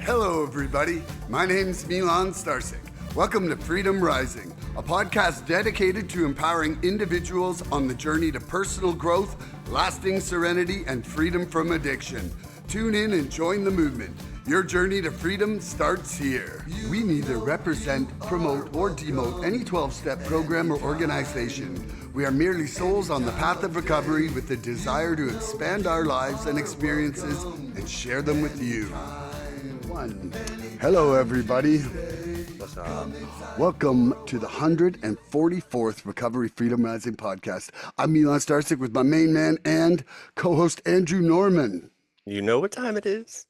Hello, everybody. My name's Milan Starsik. Welcome to Freedom Rising, a podcast dedicated to empowering individuals on the journey to personal growth, lasting serenity, and freedom from addiction. Tune in and join the movement. Your journey to freedom starts here. We neither represent, promote, or demote any 12-step program or organization. We are merely souls on the path of recovery with the desire to expand our lives and experiences and share them with you. Hello, everybody. What's up? Welcome to the 144th Recovery Freedom Rising podcast. I'm Milan Starsik with my main man and co-host Andrew Norman. You know what time it is?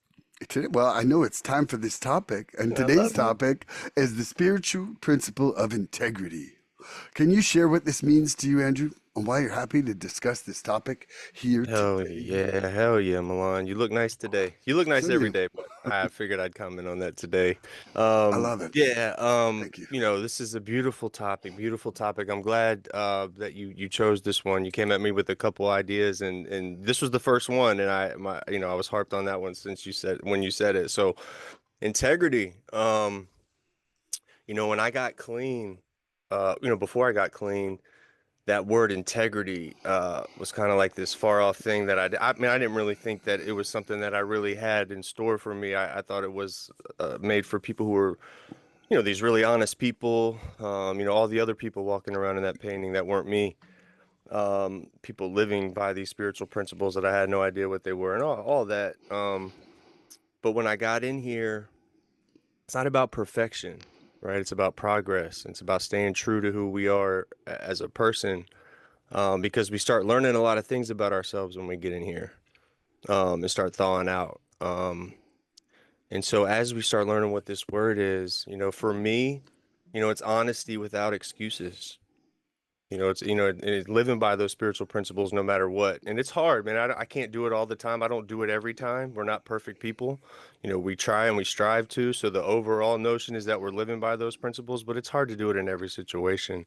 Well, I know it's time for this topic, and today's topic is the spiritual principle of integrity. Can you share what this means to you, Andrew, and why you're happy to discuss this topic here today? Hell yeah, Milan. You look nice today. You look nice So every you. day, but I figured I'd comment on that today. I love it. Thank you. This is a beautiful topic, beautiful topic. I'm glad that you chose this one. You came at me with a couple ideas, and this was the first one, and I was harped on that one since when you said it. So integrity. When I got clean, before I got clean, that word integrity was kind of like this far off thing that I didn't really think that it was something that I really had in store for me. I thought it was made for people who were, these really honest people, all the other people walking around in that painting that weren't me, people living by these spiritual principles that I had no idea what they were and all that. But when I got in here, it's not about perfection, right? It's about progress. It's about staying true to who we are as a person, because we start learning a lot of things about ourselves when we get in here, and start thawing out. And so as we start learning what this word is, for me, it's honesty without excuses. It's living by those spiritual principles no matter what. And it's hard, man. I can't do it all the time. I don't do it every time. We're not perfect people. We try and we strive to. So the overall notion is that we're living by those principles, but it's hard to do it in every situation.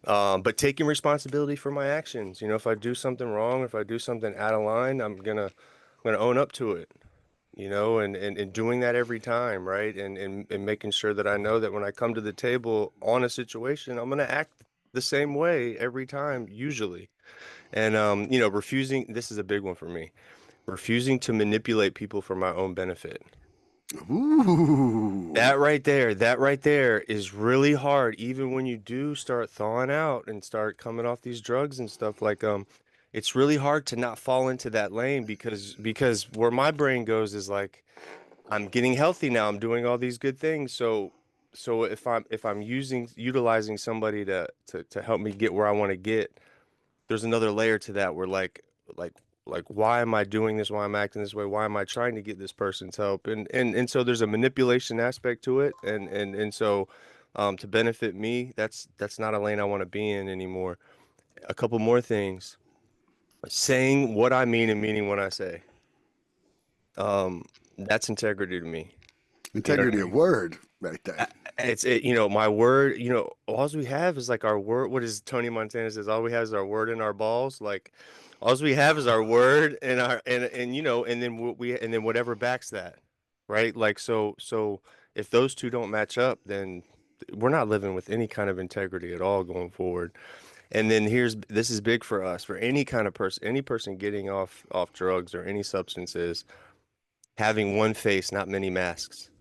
But taking responsibility for my actions. If I do something wrong, if I do something out of line, I'm gonna own up to it. And doing that every time, right? And making sure that I know that when I come to the table on a situation, I'm gonna act the same way every time, usually. And refusing, this is a big one for me, refusing to manipulate people for my own benefit. Ooh. That right there is really hard, even when you do start thawing out and start coming off these drugs and stuff. Like, it's really hard to not fall into that lane because where my brain goes is like, I'm getting healthy now, I'm doing all these good things. So if I'm utilizing somebody to help me get where I want to get, there's another layer to that where like why am I doing this? Why am I acting this way? Why am I trying to get this person's help? And so there's a manipulation aspect to it, and so to benefit me, that's not a lane I want to be in anymore. A couple more things: saying what I mean and meaning what I say. That's integrity to me. You know what I Integrity of mean? word right there. My word, all we have is like our word. What is Tony Montana says? All we have is our word and our balls. Like, all we have is our word and and then and then whatever backs that, right? Like, so if those two don't match up, then we're not living with any kind of integrity at all going forward. And then this is big for us, for any kind of person, any person getting off drugs or any substances, having one face, not many masks.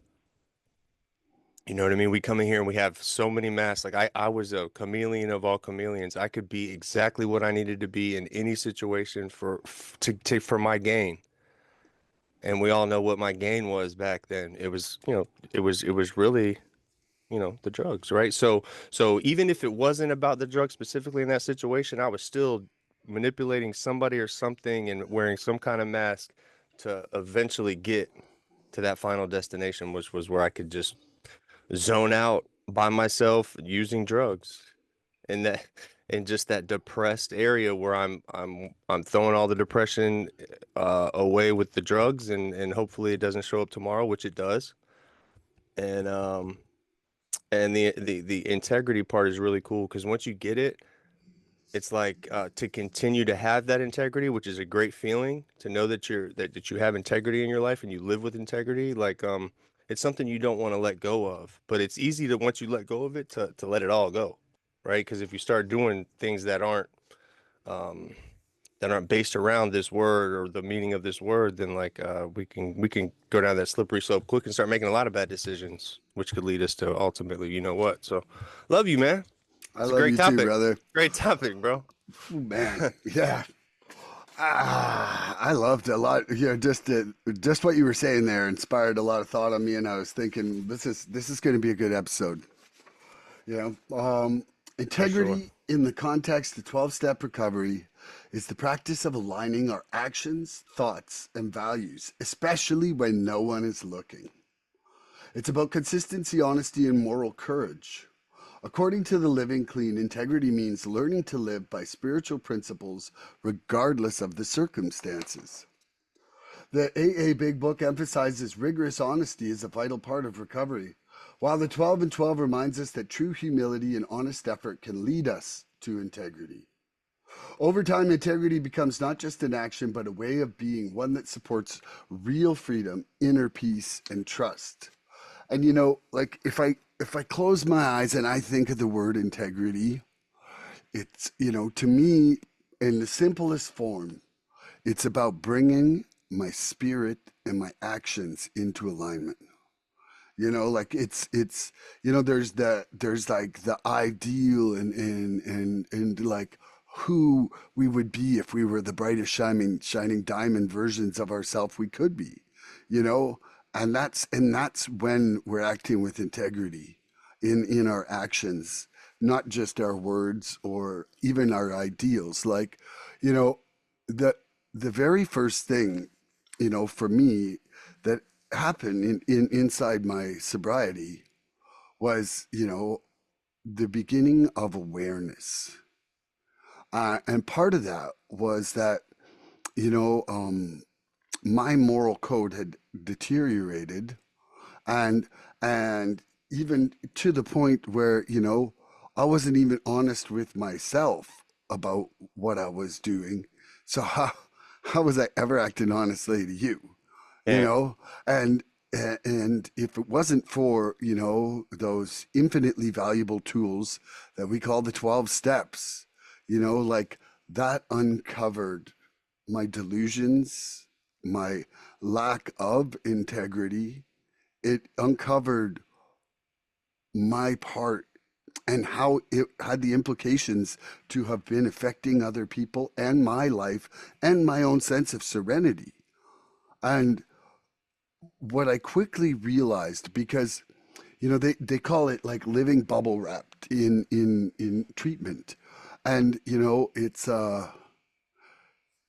You know what I mean? We come in here and we have so many masks. Like, I was a chameleon of all chameleons. I could be exactly what I needed to be in any situation for my gain. And we all know what my gain was back then. It was, it was really, the drugs, right? So even if it wasn't about the drugs specifically in that situation, I was still manipulating somebody or something and wearing some kind of mask to eventually get to that final destination, which was where I could just zone out by myself using drugs, and just that depressed area where I'm throwing all the depression away with the drugs, and hopefully it doesn't show up tomorrow, which it does. And the integrity part is really cool because once you get it, it's like to continue to have that integrity, which is a great feeling to know that you have integrity in your life and you live with integrity. Like, it's something you don't want to let go of. But it's easy to, once you let go of it, to let it all go, right? Because if you start doing things um, that aren't based around this word or the meaning of this word, then like we can go down that slippery slope quick and start making a lot of bad decisions, which could lead us to ultimately, you know what? So, love you, man. I It's a love great you too, topic. brother. Great topic, bro. Ooh, man, yeah. I loved a lot. Just what you were saying there inspired a lot of thought on me, and I was thinking this is going to be a good episode. For sure. Integrity in the context of 12-step recovery is the practice of aligning our actions, thoughts, and values, especially when no one is looking. It's about consistency, honesty, and moral courage. According to the Living Clean, integrity means learning to live by spiritual principles regardless of the circumstances. The AA Big Book emphasizes rigorous honesty as a vital part of recovery, while the 12 and 12 reminds us that true humility and honest effort can lead us to integrity. Over time, integrity becomes not just an action, but a way of being, one that supports real freedom, inner peace, and trust. And like if I close my eyes and I think of the word integrity, it's to me, in the simplest form, it's about bringing my spirit and my actions into alignment. Like it's there's like the ideal and like who we would be if we were the brightest shining diamond versions of ourselves we could be, you know and that's when we're acting with integrity in our actions, not just our words or even our ideals. Like, you know the the very first thing, for me, that happened inside my sobriety was, the beginning of awareness. And part of that was that, you know, um, my moral code had deteriorated, and and even to the point where, I wasn't even honest with myself about what I was doing. So how was I ever acting honestly to you? you Yeah. know and and if it wasn't for, those infinitely valuable tools that we call the 12 steps, like, that uncovered my delusions, my lack of integrity. It uncovered my part and how it had the implications to have been affecting other people and my life and my own sense of serenity. And what I quickly realized, because they call it like living bubble wrapped in treatment, and it's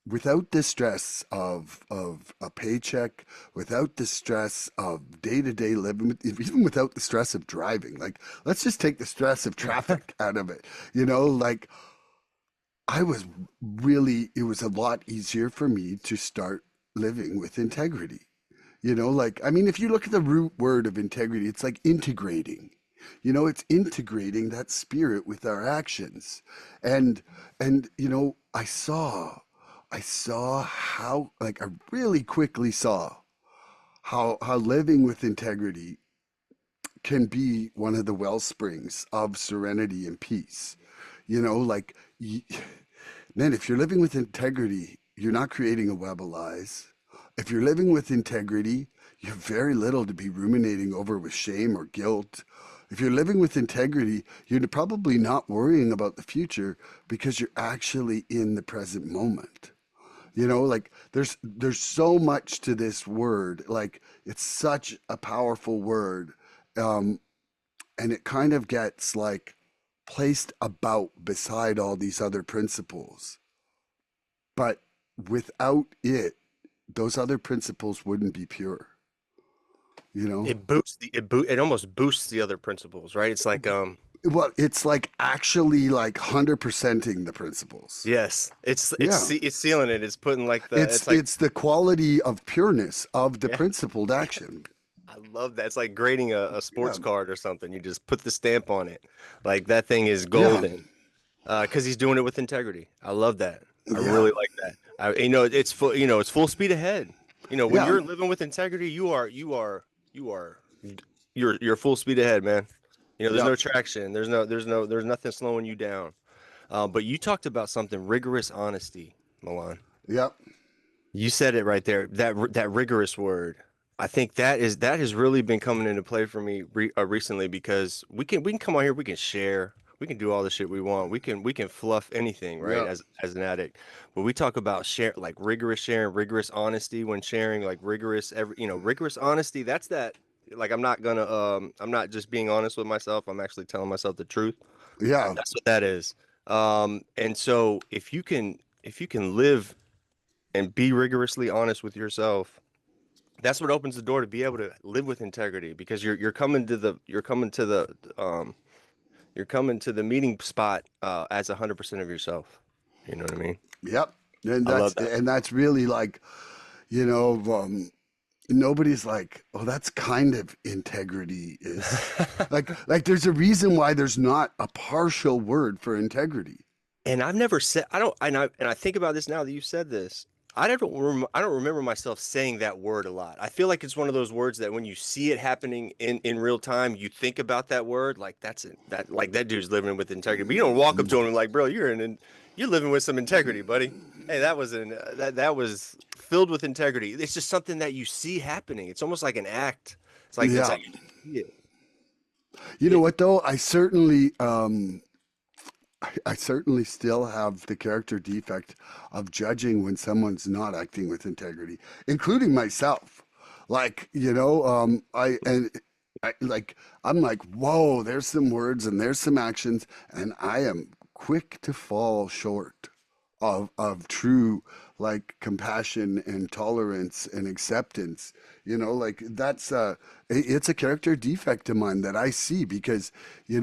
without the stress of a paycheck, without the stress of day-to-day living, even without the stress of driving. Like, let's just take the stress of traffic out of it. Like, it was a lot easier for me to start living with integrity. Like, I mean, if you look at the root word of integrity, it's like integrating. It's integrating that spirit with our actions. And I saw how, like, I really quickly saw how living with integrity can be one of the well springs of serenity and peace. Like, man, if you're living with integrity, you're not creating a web of lies. If you're living with integrity, you have very little to be ruminating over with shame or guilt. If you're living with integrity, you're probably not worrying about the future because you're actually in the present moment. Like, there's so much to this word. Like, it's such a powerful word. Um, and it kind of gets like placed about beside all these other principles. But without it, those other principles wouldn't be pure, you know? It almost boosts the other principles, right? It's like Well, it's like actually like 100%ing the principles. yes, Yeah. it's sealing it. It's putting like the It's it's like it's the quality of pureness of the yeah. principled action. I love that. It's like grading a Yeah. sports card or something. You just put the stamp on it. Like that thing is Yeah. golden. Because he's doing it with integrity. I love that. I Yeah. really like that. It's full, it's full speed ahead. When Yeah. you're living with integrity, you are you're full speed ahead, man. There's Yep. no traction. There's nothing slowing you down. But you talked about something, rigorous honesty, Milan. Yep. You said it right there. That rigorous word. I think that has really been coming into play for me recently, because we can come on here, we can share, we can do all the shit we want, we can fluff anything, right? Yep. As an addict, but we talk about share, like rigorous sharing, rigorous honesty when sharing, like rigorous honesty. That's that. Like I'm not just being honest with myself. I'm actually telling myself the truth. Yeah. That's what that is. And so if you can live and be rigorously honest with yourself, that's what opens the door to be able to live with integrity, because you're coming to the meeting spot as 100% of yourself. You know what I mean? Yep. And I love that. that's really like, you know, nobody's like, oh, that's kind of integrity is like there's a reason why there's not a partial word for integrity. And I've never said, I don't, and I think about this now that you said this. I don't remember myself saying that word a lot. I feel like it's one of those words that when you see it happening in real time, you think about that word, like that's it, that like that dude's living with integrity. But you don't walk up to him and like, bro, you're living with some integrity, buddy. Hey, that was filled with integrity. It's just something that you see happening. It's almost like an act. It's Yeah. like you see it. You know what though? I certainly still have the character defect of judging when someone's not acting with integrity, including myself. Like, I'm like, whoa, there's some words and there's some actions, and I am quick to fall short of true like compassion and tolerance and acceptance. Like that's it's a character defect of mine that I see because it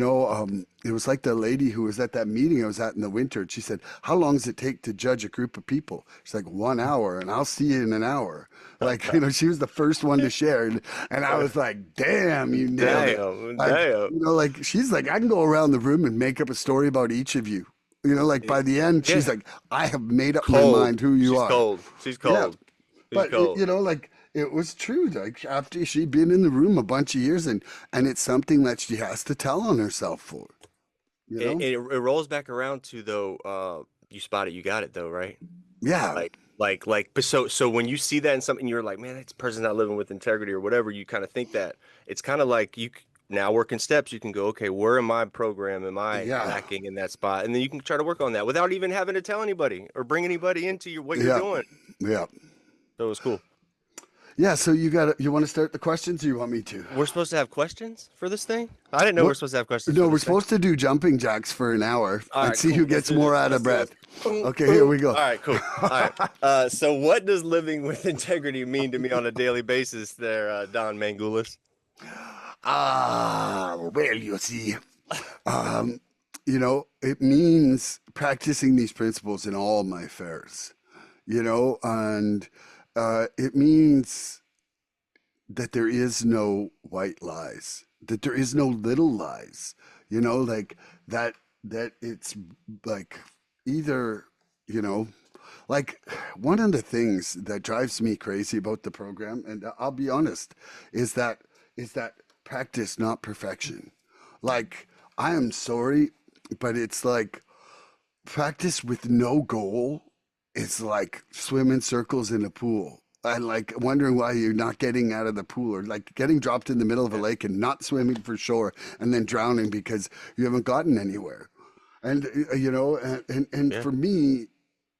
was like the lady who was at that meeting I was at in the winter, and she said, how long does it take to judge a group of people? She's like, 1 hour, and I'll see you in an hour. Like, she was the first one to share, and I was like, damn, you nailed it. Damn, Like, damn. like she's like, I can go around the room and make up a story about each of you. Like by the end, she's Yeah. like, I have made up my Cold. mind who you She's are. cold. She's Yeah. cold. She's But cold. like it was true. Like after she'd been in the room a bunch of years, and it's something that she has to tell on herself for. You know? It rolls back around to, though, you spot it, you got it, though, right? Yeah. But so when you see that in something, you're like, man, this person's not living with integrity or whatever. You kind of think that it's kind of like now work in steps. You can go, okay, where in my program am I Yeah. lacking in that spot? And then you can try to work on that without even having to tell anybody or bring anybody into what you're Yeah. doing. Yeah. So it was cool. Yeah. So you want to start the questions, or you want me to? We're supposed to have questions for this thing? I didn't know we What? are supposed to have questions No, for we're this thing. supposed to do jumping jacks for an hour All and right, see cool. who Let's gets do more this. out of Let's do breath. this. Boom, Okay, here boom. we go. All right, cool. All right. So what does living with integrity mean to me on a daily basis there, Don Mangulis? Well, you see, um, it means practicing these principles in all my affairs, and it means that there is no white lies, that there is no little lies, like that it's like either, you know, like one of the things that drives me crazy about the program, and I'll be honest, is that practice, not perfection. Like, I am sorry, but it's like practice with no goal. It's like swimming circles in a pool. And like wondering why you're not getting out of the pool, or like getting dropped in the middle of a lake and not swimming for shore and then drowning because you haven't gotten anywhere. And and Yeah. for me,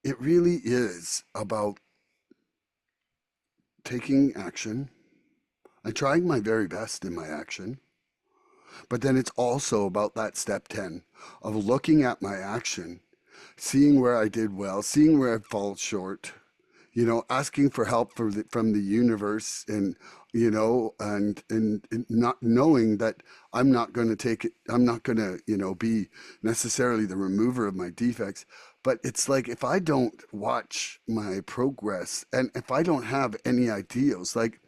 it really is about taking action and trying my very best in my action. But then it's also about that step 10 of looking at my action, seeing where I did well, seeing where I fall short, asking for help from the universe, and and not knowing that I'm not going to take it, I'm not going to be necessarily the remover of my defects. But it's like, if I don't watch my progress, and if I don't have any ideals, like,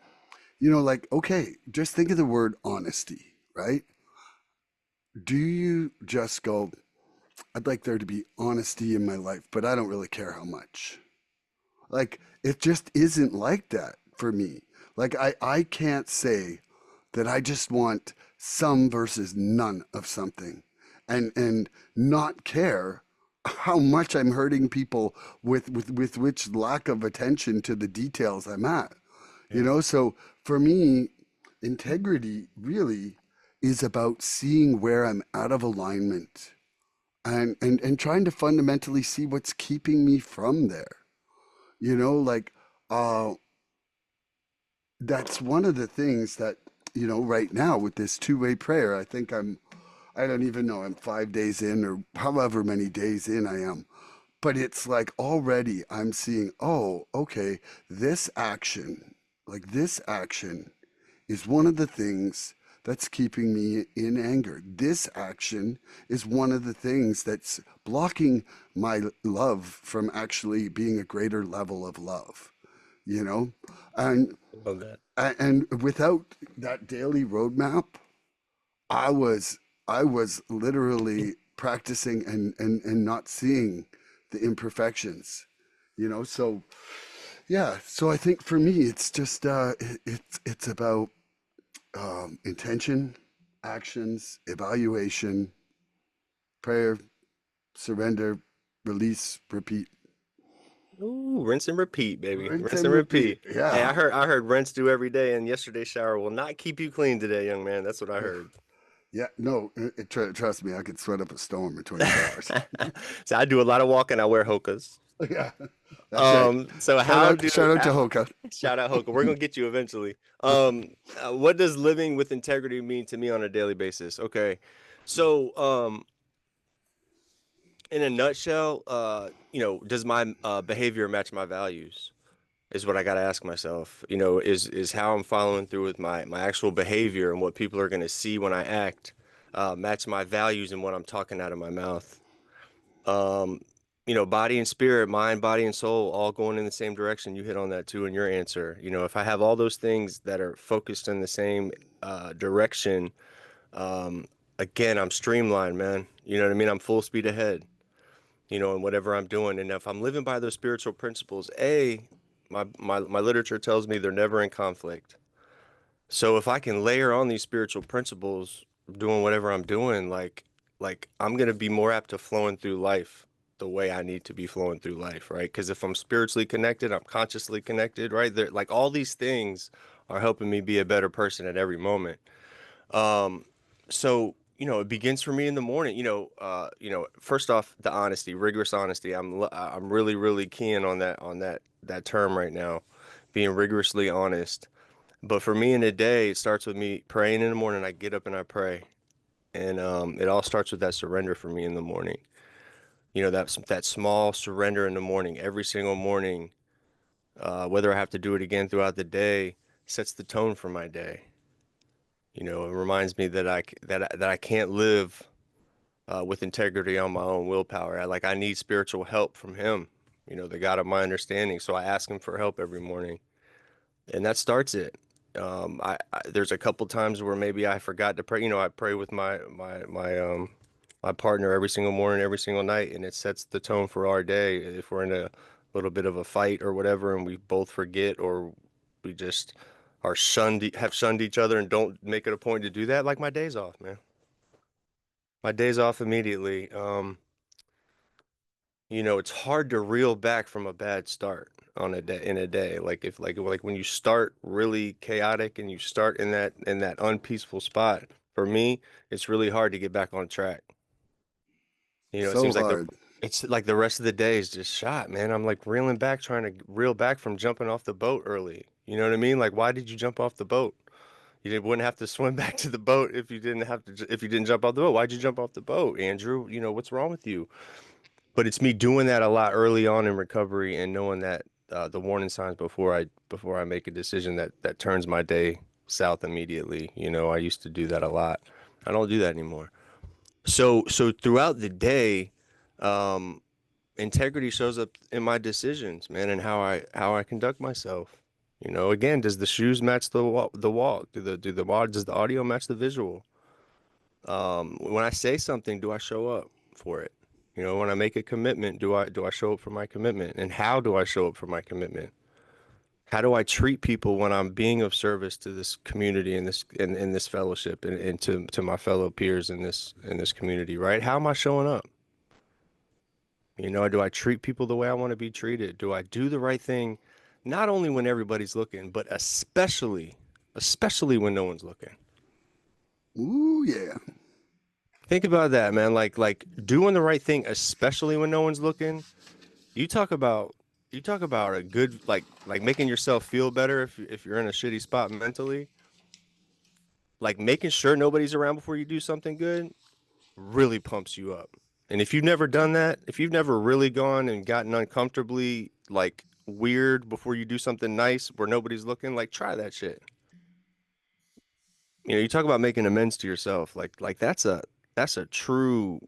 like, okay, just think of the word honesty, right? Do you just go, I'd like there to be honesty in my life, but I don't really care how much? Like, it just isn't like that for me. Like, I can't say that I just want some versus none of something, and not care how much I'm hurting people with which lack of attention to the details I'm at. You Yeah. know, so for me, integrity really is about seeing where I'm out of alignment, and trying to fundamentally see what's keeping me from there. You know, like uh that's one of the things that, right now with this two-way prayer, I don't even know, I'm 5 days in or however many days in I am. But it's like already I'm seeing, oh, okay, this action, this action is one of the things that's keeping me in anger. This action is one of the things that's blocking my love from actually being a greater level of love, you know? And Love that. and without that daily roadmap, I was I was literally practicing and not seeing the imperfections, so yeah, so I think for me it's just it's about intention, actions, evaluation, prayer, surrender, release, repeat. Ooh, rinse and repeat, baby. Rinse Rinse and and repeat. repeat. Hey, Yeah. I heard rinse do every day, and yesterday's shower will not keep you clean today, young man. That's what I heard. Yeah, no, trust me, I could sweat up a storm in 24 hours. So I do a lot of walking. I wear hokas. Yeah, that's right. So how do Shout out to Hoka. shout out Hoka? We're gonna get you eventually. What does living with integrity mean to me on a daily basis? Okay, so in a nutshell, does my behavior match my values? Is what I got to ask myself. Is how I'm following through with my actual behavior and what people are gonna see when I act, match my values and what I'm talking out of my mouth. Um, body and spirit, mind, body and soul, all going in the same direction. You hit on that too in your answer. If I have all those things that are focused in the same direction, um, again, I'm streamlined, man. You know what I mean? I'm full speed ahead, in whatever I'm doing. And if I'm living by those spiritual principles, my literature tells me they're never in conflict. So if I can layer on these spiritual principles, doing whatever I'm doing, like I'm gonna be more apt to flowing through life the way I need to be flowing through life, right? Because if I'm spiritually connected, I'm consciously connected, right? There, like all these things are helping me be a better person at every moment. Um, so it begins for me in the morning. First off, the honesty, rigorous honesty. I'm really, really keen on that term right now, being rigorously honest. But for me in the day, it starts with me praying in the morning. I get up and I pray, and it all starts with that surrender for me in the morning. That small surrender in the morning, every single morning, whether I have to do it again throughout the day, sets the tone for my day. It reminds me that I can't live with integrity on my own willpower. I need spiritual help from Him, the God of my understanding. So I ask Him for help every morning, and that starts it. There's a couple times where maybe I forgot to pray. I pray with my partner every single morning, every single night, and it sets the tone for our day. If we're in a little bit of a fight or whatever, and we both forget, or we just have shunned each other and don't make it a point to do that, like my day's off, man. My day's off immediately. It's hard to reel back from a bad start on a day in a day. Like when you start really chaotic and you start in that unpeaceful spot, for me, it's really hard to get back on track. It So seems like hard. it's like the rest of the day is just shot, man. I'm like reeling back, trying to reel back from jumping off the boat early. You know what I mean? Like, why did you jump off the boat? Wouldn't have to swim back to the boat if you didn't have to, if you didn't jump off the boat. Why'd you jump off the boat, Andrew? What's wrong with you? But it's me doing that a lot early on in recovery and knowing that the warning signs before I make a decision that turns my day south immediately. I used to do that a lot. I don't do that anymore. So throughout the day, um, integrity shows up in my decisions, man, and how I conduct myself. Again, does the shoes match the walk? Does the audio match the visual? When I say something, do I show up for it? When I make a commitment, do I show up for my commitment? And how do I show up for my commitment? How do I treat people when I'm being of service to this community and in this fellowship and to my fellow peers in this community, right? How am I showing up? You know, do I treat people the way I want to be treated? Do I do the right thing, not only when everybody's looking, but especially when no one's looking? Ooh, yeah. Think about that, man. Like doing the right thing, especially when no one's looking. You talk about you talk about a good like making yourself feel better if you're in a shitty spot mentally. Like making sure nobody's around before you do something good really pumps you up. And if you've never done that, if you've never really gone and gotten uncomfortably like weird before you do something nice where nobody's looking, like try that shit. You know, you talk about making amends to yourself. Like that's a true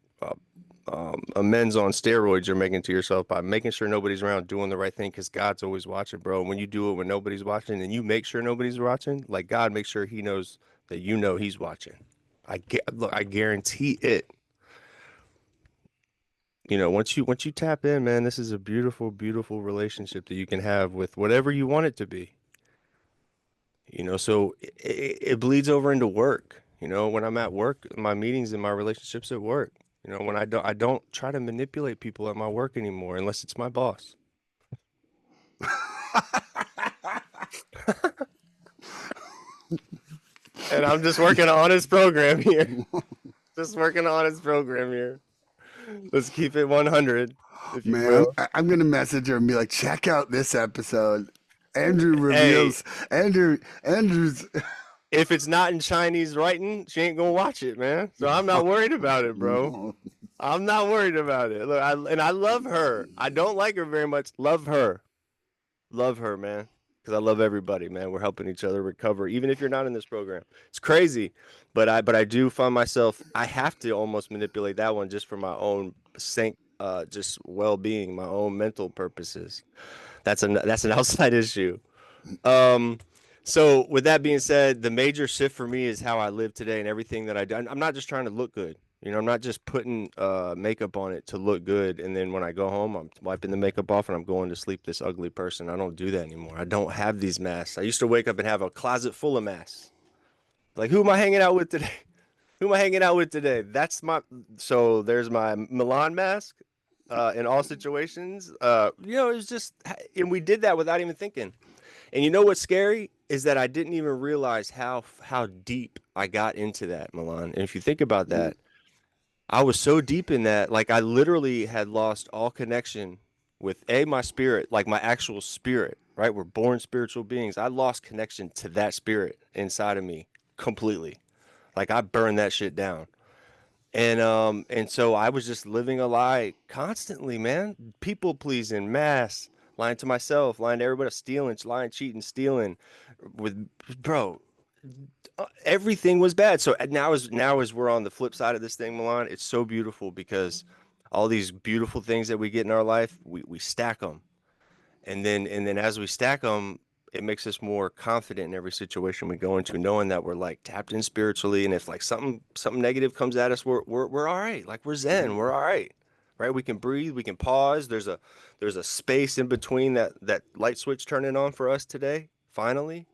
amends on steroids you're making to yourself by making sure nobody's around, doing the right thing because God's always watching, bro. When you do it when nobody's watching and you make sure nobody's watching, like God makes sure He knows that you know He's watching. Look, I guarantee it. You know, once you tap in, man, this is a beautiful, beautiful relationship that you can have with whatever you want it to be. You know, so it bleeds over into work. You know, when I'm at work, my meetings and my relationships at work. You know, when I don't try to manipulate people at my work anymore unless it's my boss. And I'm just working an honest program here. Just working an honest program here. Let's keep it 100, if you Man, will. I'm gonna message her and be like, check out this episode. Andrew Hey, reveals Andrew's if it's not in Chinese writing, she ain't gonna watch it, man. So I'm not worried about it, bro. no. I'm not worried about it. Look, I love her. I don't like her very much. Love her, man. Because I love everybody, man. We're helping each other recover, even if you're not in this program. It's crazy, but I do find myself. I have to almost manipulate that one just for my own just well-being, my own mental purposes. That's an outside issue. Um, so with that being said, the major shift for me is how I live today and everything that I do. I'm not just trying to look good. You know, I'm not just putting makeup on it to look good, and then when I go home, I'm wiping the makeup off and I'm going to sleep this ugly person. I don't do that anymore. I don't have these masks. I used to wake up and have a closet full of masks. Like, who am I hanging out with today? Who am I hanging out with today? So there's my Milan mask in all situations. You know, it was just, and we did that without even thinking. And you know what's scary is that I didn't even realize how deep I got into that, Milan. And if you think about that, I was so deep in that, like I literally had lost all connection with my spirit, like my actual spirit, right? We're born spiritual beings. I lost connection to that spirit inside of me completely. Like I burned that shit down. And so I was just living a lie constantly, man. People pleasing, mass, lying to myself, lying to everybody, stealing, lying, cheating, stealing with bro, everything was bad. So now as we're on the flip side of this thing, Milan, it's so beautiful because all these beautiful things that we get in our life, we stack them. And then as we stack them, it makes us more confident in every situation we go into, knowing that we're like tapped in spiritually. And if like something negative comes at us, we're all right. Like we're Zen, we're all right. Right? We can breathe, we can pause. There's a space in between that light switch turning on for us today, finally.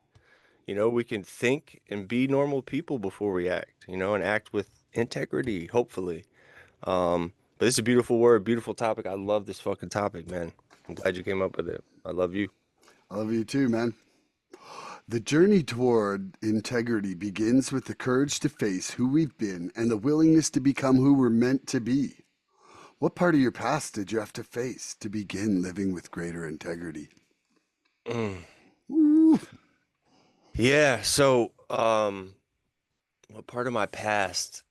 You know, we can think and be normal people before we act, you know, and act with integrity, hopefully. But this is a beautiful word, beautiful topic. I love this fucking topic, man. I'm glad you came up with it. I love you. I love you too, man. The journey toward integrity begins with the courage to face who we've been and the willingness to become who we're meant to be. What part of your past did you have to face to begin living with greater integrity? Mm. Ooh. Yeah. So, what part of my past?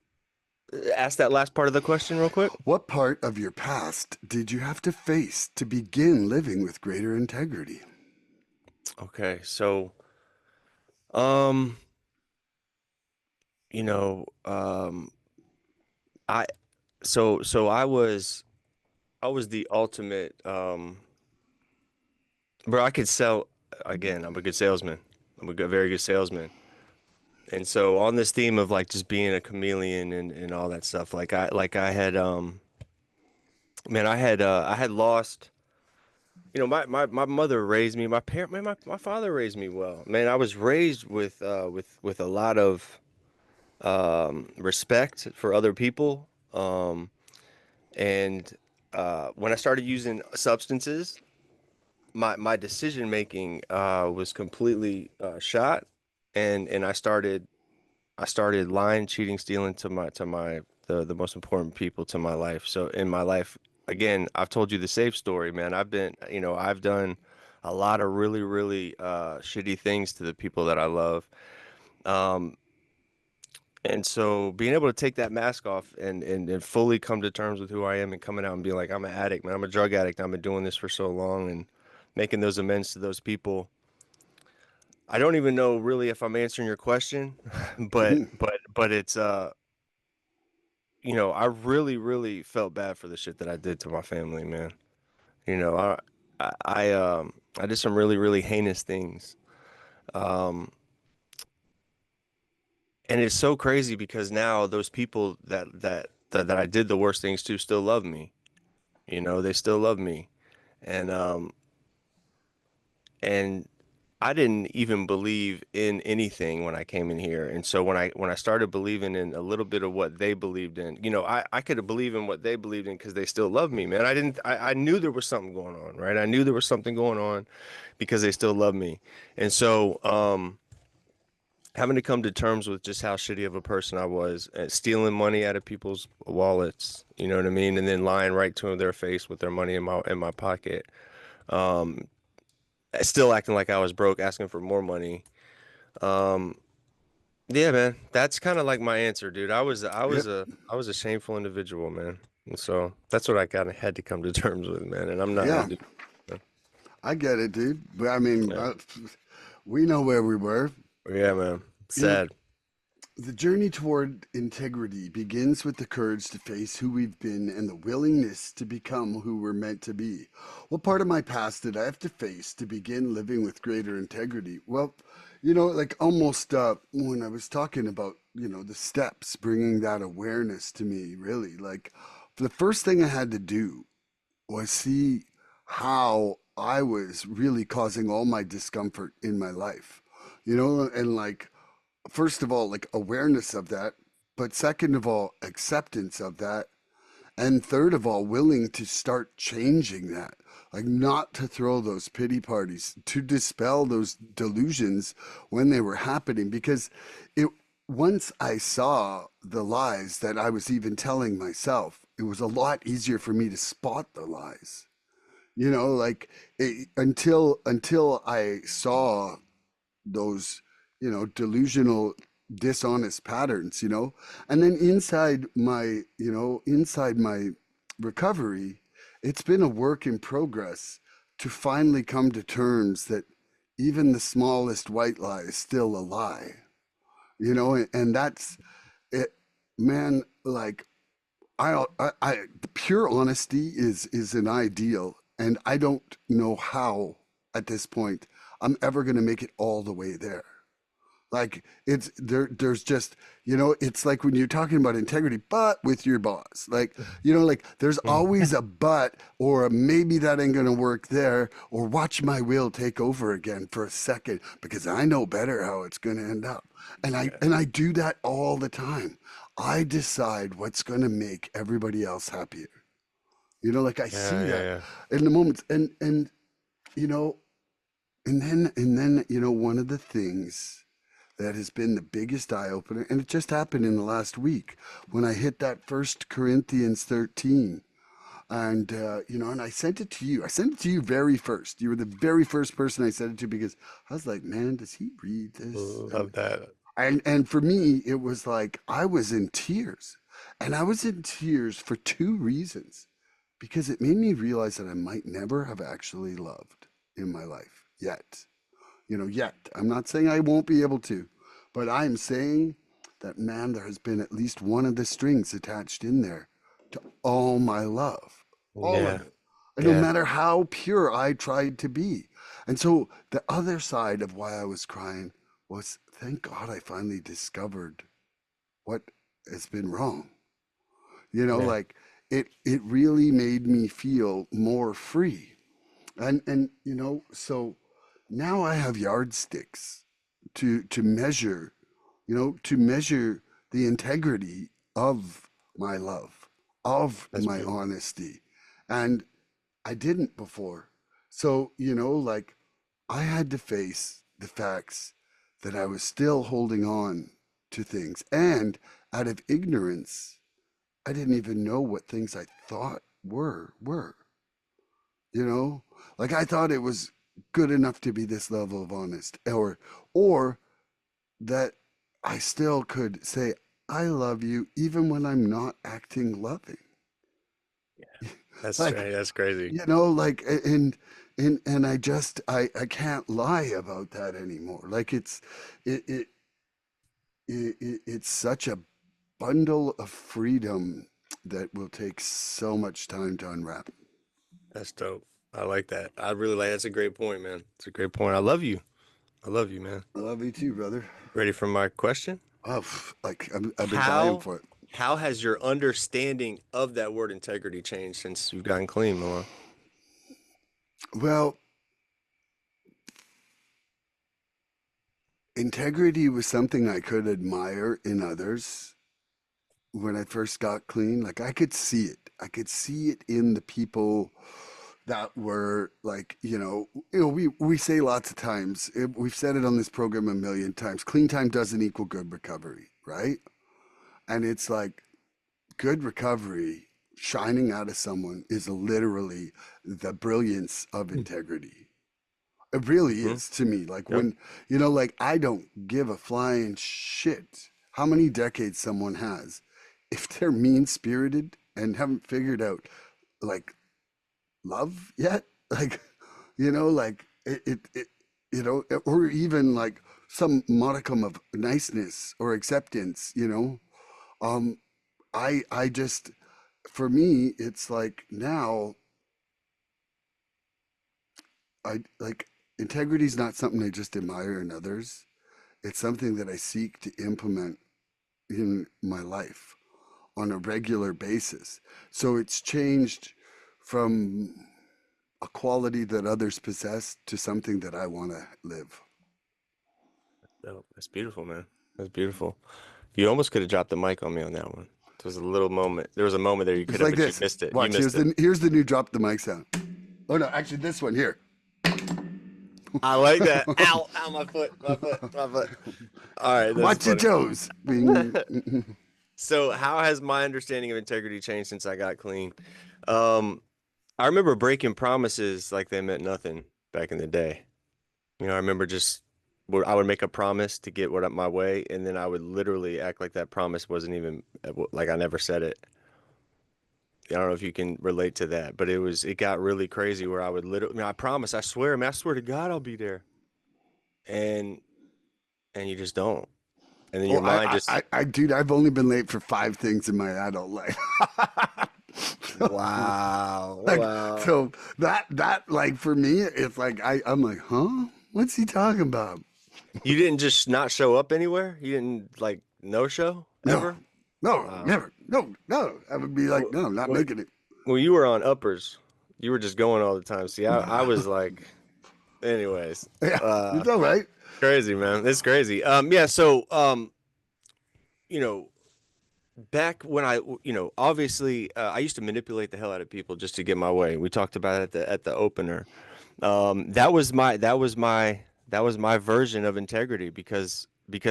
Ask that last part of the question real quick. What part of your past did you have to face to begin living with greater integrity? Okay. Um, you know, I, so I was the ultimate, bro, I could sell again. I'm a good salesman. Very good salesman. And so on this theme of like just being a chameleon and all that stuff, like I had man, I had lost my mother raised me. My parent, man, my father raised me well. Man, I was raised with a lot of respect for other people. And when I started using substances, my decision making was completely shot, and I started lying, cheating, stealing to my the most important people to my life. So in my life, again, I've told you the safe story, man. I've done a lot of really shitty things to the people that I love. Um, and so being able to take that mask off and fully come to terms with who I am and coming out and being like, I'm an addict, man. I'm a drug addict. I've been doing this for so long and making those amends to those people. I don't even know really if I'm answering your question, but it's I really felt bad for the shit that I did to my family, man. You know, I did some really heinous things. Um, and it's so crazy because now those people that I did the worst things to still love me. You know, they still love me. And and I didn't even believe in anything when I came in here. And so when I started believing in a little bit of what they believed in, I could believe in what they believed in because they still love me, man. I knew there was something going on, right? I knew there was something going on because they still love me. And so having to come to terms with just how shitty of a person I was, stealing money out of people's wallets, you know what I mean? And then lying right to their face with their money in my pocket. Um, Still acting like I was broke, asking for more money. Um, yeah, man, that's kind of like my answer, dude. Yep. I was a shameful individual, man. And so that's what I kind of had to come to terms with, man. And I'm not gonna Yeah, do. I get it, dude. But I mean, Yeah, we know where we were. yeah, man. You know, Sad. the journey toward integrity begins with the courage to face who we've been and the willingness to become who we're meant to be. What part of my past did I have to face to begin living with greater integrity? Well, like almost when I was talking about, the steps, bringing that awareness to me, really, like the first thing I had to do was see how I was really causing all my discomfort in my life, and like first of all, like awareness of that, but second of all, acceptance of that, and third of all, willing to start changing that. Like, not to throw those pity parties, to dispel those delusions when they were happening. Because it, once I saw the lies that I was even telling myself, it was a lot easier for me to spot the lies. Like until I saw those delusional dishonest patterns, and then inside my recovery, it's been a work in progress to finally come to terms that even the smallest white lie is still a lie, and that's it, man. Like pure honesty is an ideal, and I don't know how at this point I'm ever going to make it all the way there. Like it's there's just, it's like when you're talking about integrity, but with your boss, like, like there's always a but or a maybe that ain't gonna work there, or watch my will take over again for a second because I know better how it's gonna end up. And I Yeah, and I do that all the time. I decide what's gonna make everybody else happier. Like I see yeah, yeah, that yeah. in the moments, and you know, and then one of the things that has been the biggest eye opener, and it just happened in the last week when I hit that First Corinthians 13, and I sent it to you. I sent it to you very first. You were the very first person I sent it to because I was like, man, does he read this? Love that. And for me, it was like I was in tears, and I was in tears for two reasons, because it made me realize that I might never have actually loved in my life yet. Yet. I'm not saying I won't be able to, but I'm saying that, man, there has been at least one of the strings attached in there to all my love, all of Yeah, it. And no yeah, matter how pure I tried to be. And so the other side of why I was crying was, thank God I finally discovered what has been wrong. yeah, Like it really made me feel more free. And so now I have yardsticks to measure, to measure the integrity of my love, of That's my beautiful. honesty. And I didn't before. So, like I had to face the facts that I was still holding on to things. And out of ignorance, I didn't even know what things I thought were, you know? Like I thought it was good enough to be this level of honest, or that I still could say I love you even when I'm not acting loving. That's Like, right. That's crazy. like and I can't lie about that anymore. Like it it, it's such a bundle of freedom that will take so much time to unwrap. That's dope. I like that. I really like. That's a great point, man. It's a great point. I love you. I love you, man. I love you too, brother. Ready for my question? Oh, like I've been dying How for it. how has your understanding of that word integrity changed since you've gotten clean, Milan? Well, integrity was something I could admire in others when I first got clean. Like I could see it. I could see it in the people that were like, we say lots of times, we've said it on this program a million times, clean time doesn't equal good recovery, right? And it's like good recovery shining out of someone is literally the brilliance of integrity. It really Mm-hmm. is to me. Like Yep. when, like I don't give a flying shit how many decades someone has. If they're mean spirited and haven't figured out like love yet, like, like or even like some modicum of niceness or acceptance, um, I just, for me, it's like now I like integrity is not something I just admire in others. It's something that I seek to implement in my life on a regular basis. So it's changed from a quality that others possess to something that I want to live. Dope. That's beautiful, man. That's beautiful. You almost could have dropped the mic on me on that one. There was a little moment. There was a moment there you It's could have, like but you this. missed it. You Watch. missed it. Here's the new drop the mic sound. Oh no, actually this one here. I like that. Ow, ow, my foot, my foot, my foot. All right, that's Watch your funny. toes. Bing. So, how has my understanding of integrity changed since I got clean? Um, I remember breaking promises like they meant nothing back in the day. I remember just I would make a promise to get what up my way, and then I would literally act like that promise wasn't even like I never said it. I don't know if you can relate to that, but it got really crazy where I would literally, I promise, I swear, man, I swear to God, I'll be there, and you just don't, and then Oh, your mind just, dude, I've only been late for 5 things in my adult life. so, wow, like, wow. so like for me, it's like I'm like, huh? What's he talking about? You didn't just not show up anywhere? You didn't like no show No, ever? no, Wow. never, no, no. I would be like, no, I'm not When, making it. when you were on uppers, you were just going all the time. See, I was like, anyways, Yeah, uh, it's all right. crazy, man. It's crazy. Yeah. So, you know, back when obviously, I used to manipulate the hell out of people just to get my way. We talked about it at the opener. That was my version of integrity because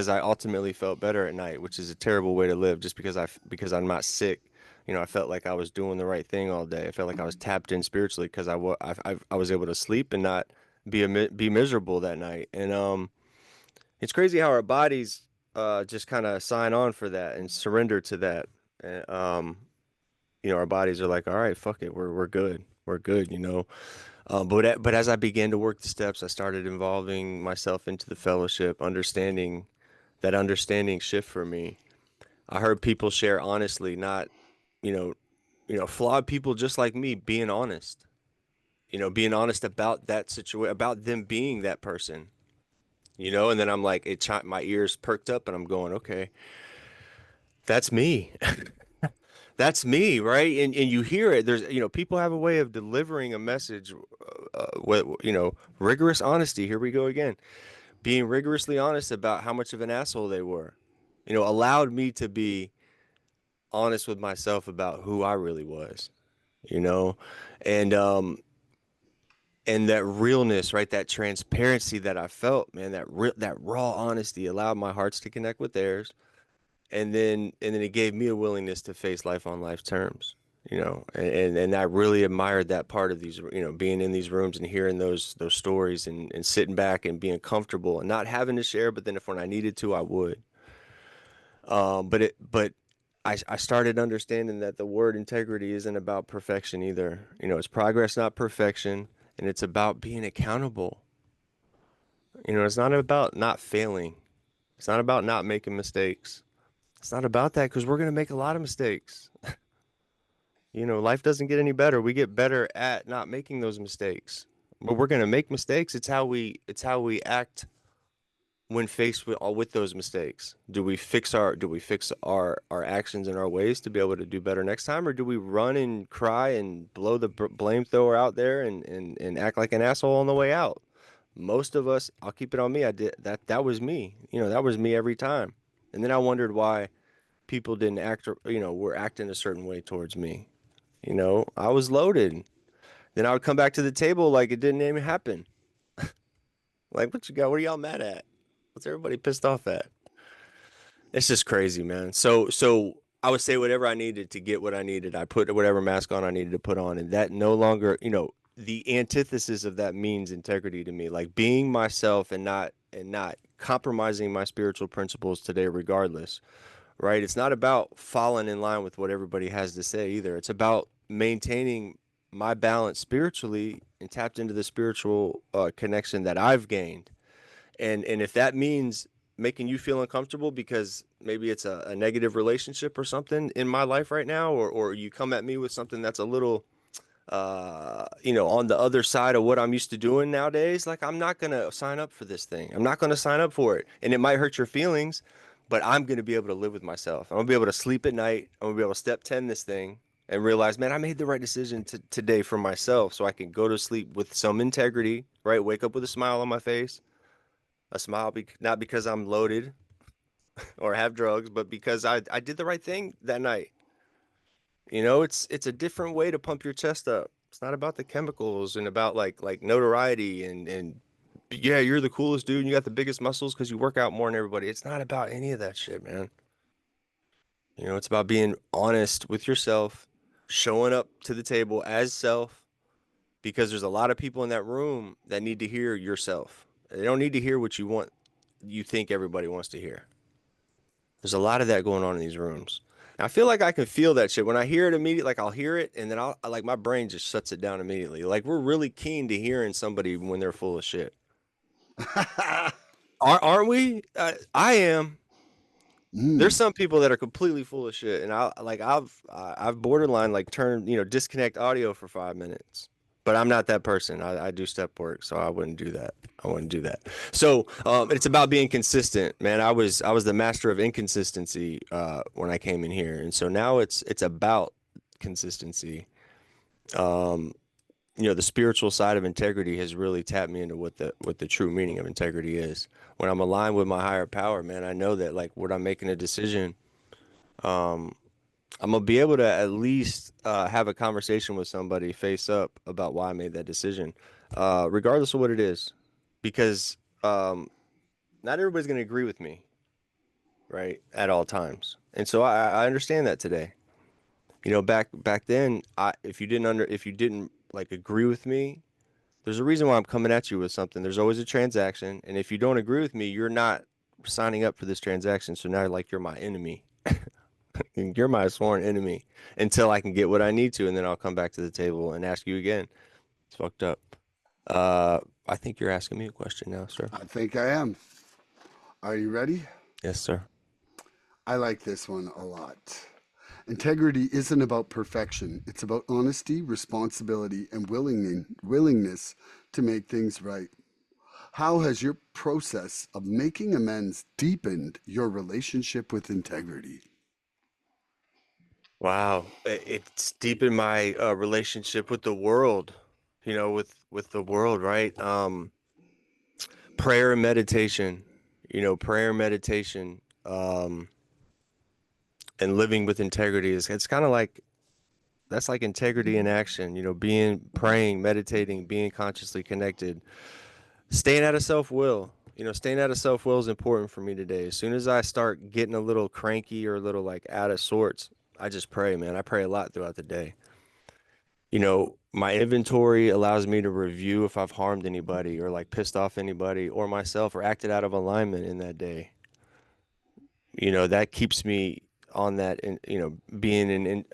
I ultimately felt better at night, which is a terrible way to live. Just because I'm not sick, I felt like I was doing the right thing all day. I felt like I was tapped in spiritually because I was able to sleep and not be miserable that night. And it's crazy how our bodies just kind of sign on for that and surrender to that. And, our bodies are like, all right, fuck it, we're good, we're good. But as I began to work the steps, I started involving myself into the fellowship, understanding shift for me. I heard people share honestly, not, you know, flawed people just like me being honest. Being honest about that situation, about them being that person. And then I'm like, my ears perked up, and I'm going, okay, that's me. That's me, right? And you hear it. There's, people have a way of delivering a message, with, rigorous honesty. Here we go again. Being rigorously honest about how much of an asshole they were, allowed me to be honest with myself about who I really was, you know, and that realness, right? That transparency that I felt, man, that raw honesty allowed my hearts to connect with theirs, and then it gave me a willingness to face life on life's terms, and I really admired that part of these, being in these rooms and hearing those stories, and sitting back and being comfortable and not having to share, but then if when I needed to, I would. But I started understanding that the word integrity isn't about perfection either. It's progress, not perfection, and it's about being accountable. It's not about not failing. It's not about not making mistakes. It's not about that because we're going to make a lot of mistakes. Life doesn't get any better. We get better at not making those mistakes. But we're going to make mistakes. It's how we act when faced with those mistakes. Do we fix our actions and our ways to be able to do better next time, or do we run and cry and blow the blame thrower out there, and act like an asshole on the way out? Most of us, I'll keep it on me. I did that. That was me. That was me every time. And then I wondered why people didn't act, were acting a certain way towards me. I was loaded. Then I would come back to the table like it didn't even happen. Like, what you got? What are y'all mad at? What's everybody pissed off at? It's just crazy, man. So I would say whatever I needed to get what I needed. I put whatever mask on I needed to put on, and that no longer, the antithesis of that means integrity to me, like being myself and not compromising my spiritual principles today, regardless. Right? It's not about falling in line with what everybody has to say either. It's about maintaining my balance spiritually and tapped into the spiritual connection that I've gained. And if that means making you feel uncomfortable because maybe it's a negative relationship or something in my life right now, or you come at me with something that's a little on the other side of what I'm used to doing nowadays, like I'm not gonna sign up for this thing. I'm not gonna sign up for it. And it might hurt your feelings, but I'm gonna be able to live with myself. I'm gonna be able to sleep at night. I'm gonna be able to step 10 this thing and realize, man, I made the right decision today for myself, so I can go to sleep with some integrity, right? Wake up with a smile on my face. A smile, not because I'm loaded or have drugs, but because I did the right thing that night. It's a different way to pump your chest up. It's not about the chemicals and about like notoriety and yeah, you're the coolest dude and you got the biggest muscles because you work out more than everybody. It's not about any of that shit, man. It's about being honest with yourself, showing up to the table as self, because there's a lot of people in that room that need to hear yourself. They don't need to hear what you think everybody wants to hear. There's a lot of that going on in these rooms. And I feel like I can feel that shit when I hear it immediately. Like I'll hear it, and then like my brain just shuts it down immediately. Like we're really keen to hearing somebody when they're full of shit. Aren't we? I am. There's some people that are completely full of shit, and I've borderline like turned disconnect audio for 5 minutes. But I'm not that person. I do step work, so I wouldn't do that. I wouldn't do that. So it's about being consistent, man. I was the master of inconsistency when I came in here, and so now it's about consistency. Um, the spiritual side of integrity has really tapped me into what the true meaning of integrity is. When I'm aligned with my higher power, man, I know that like when I'm making a decision, um, I'm gonna be able to at least have a conversation with somebody face up about why I made that decision, regardless of what it is, because not everybody's gonna agree with me, right, at all times, and so I understand that today. Back then, if you didn't like agree with me, there's a reason why I'm coming at you with something. There's always a transaction, and if you don't agree with me, you're not signing up for this transaction. So now, like, you're my enemy. You're my sworn enemy until I can get what I need to, and then I'll come back to the table and ask you again. It's fucked up. Uh, I think you're asking me a question now, sir. I think I am. Are you ready? Yes, sir. I like this one a lot. Integrity isn't about perfection. It's about honesty, responsibility, and willingness to make things right. How has your process of making amends deepened your relationship with integrity? Wow, it's deepened my relationship with the world, with the world, right? Prayer and meditation, prayer and meditation, and living with integrity is it's kind of like that's like integrity in action, being praying, meditating, being consciously connected, staying out of self-will. Staying out of self-will is important for me today. As soon as I start getting a little cranky or a little like out of sorts, I just pray, man. I pray a lot throughout the day. My inventory allows me to review if I've harmed anybody or like pissed off anybody or myself or acted out of alignment in that day. That keeps me on that, and being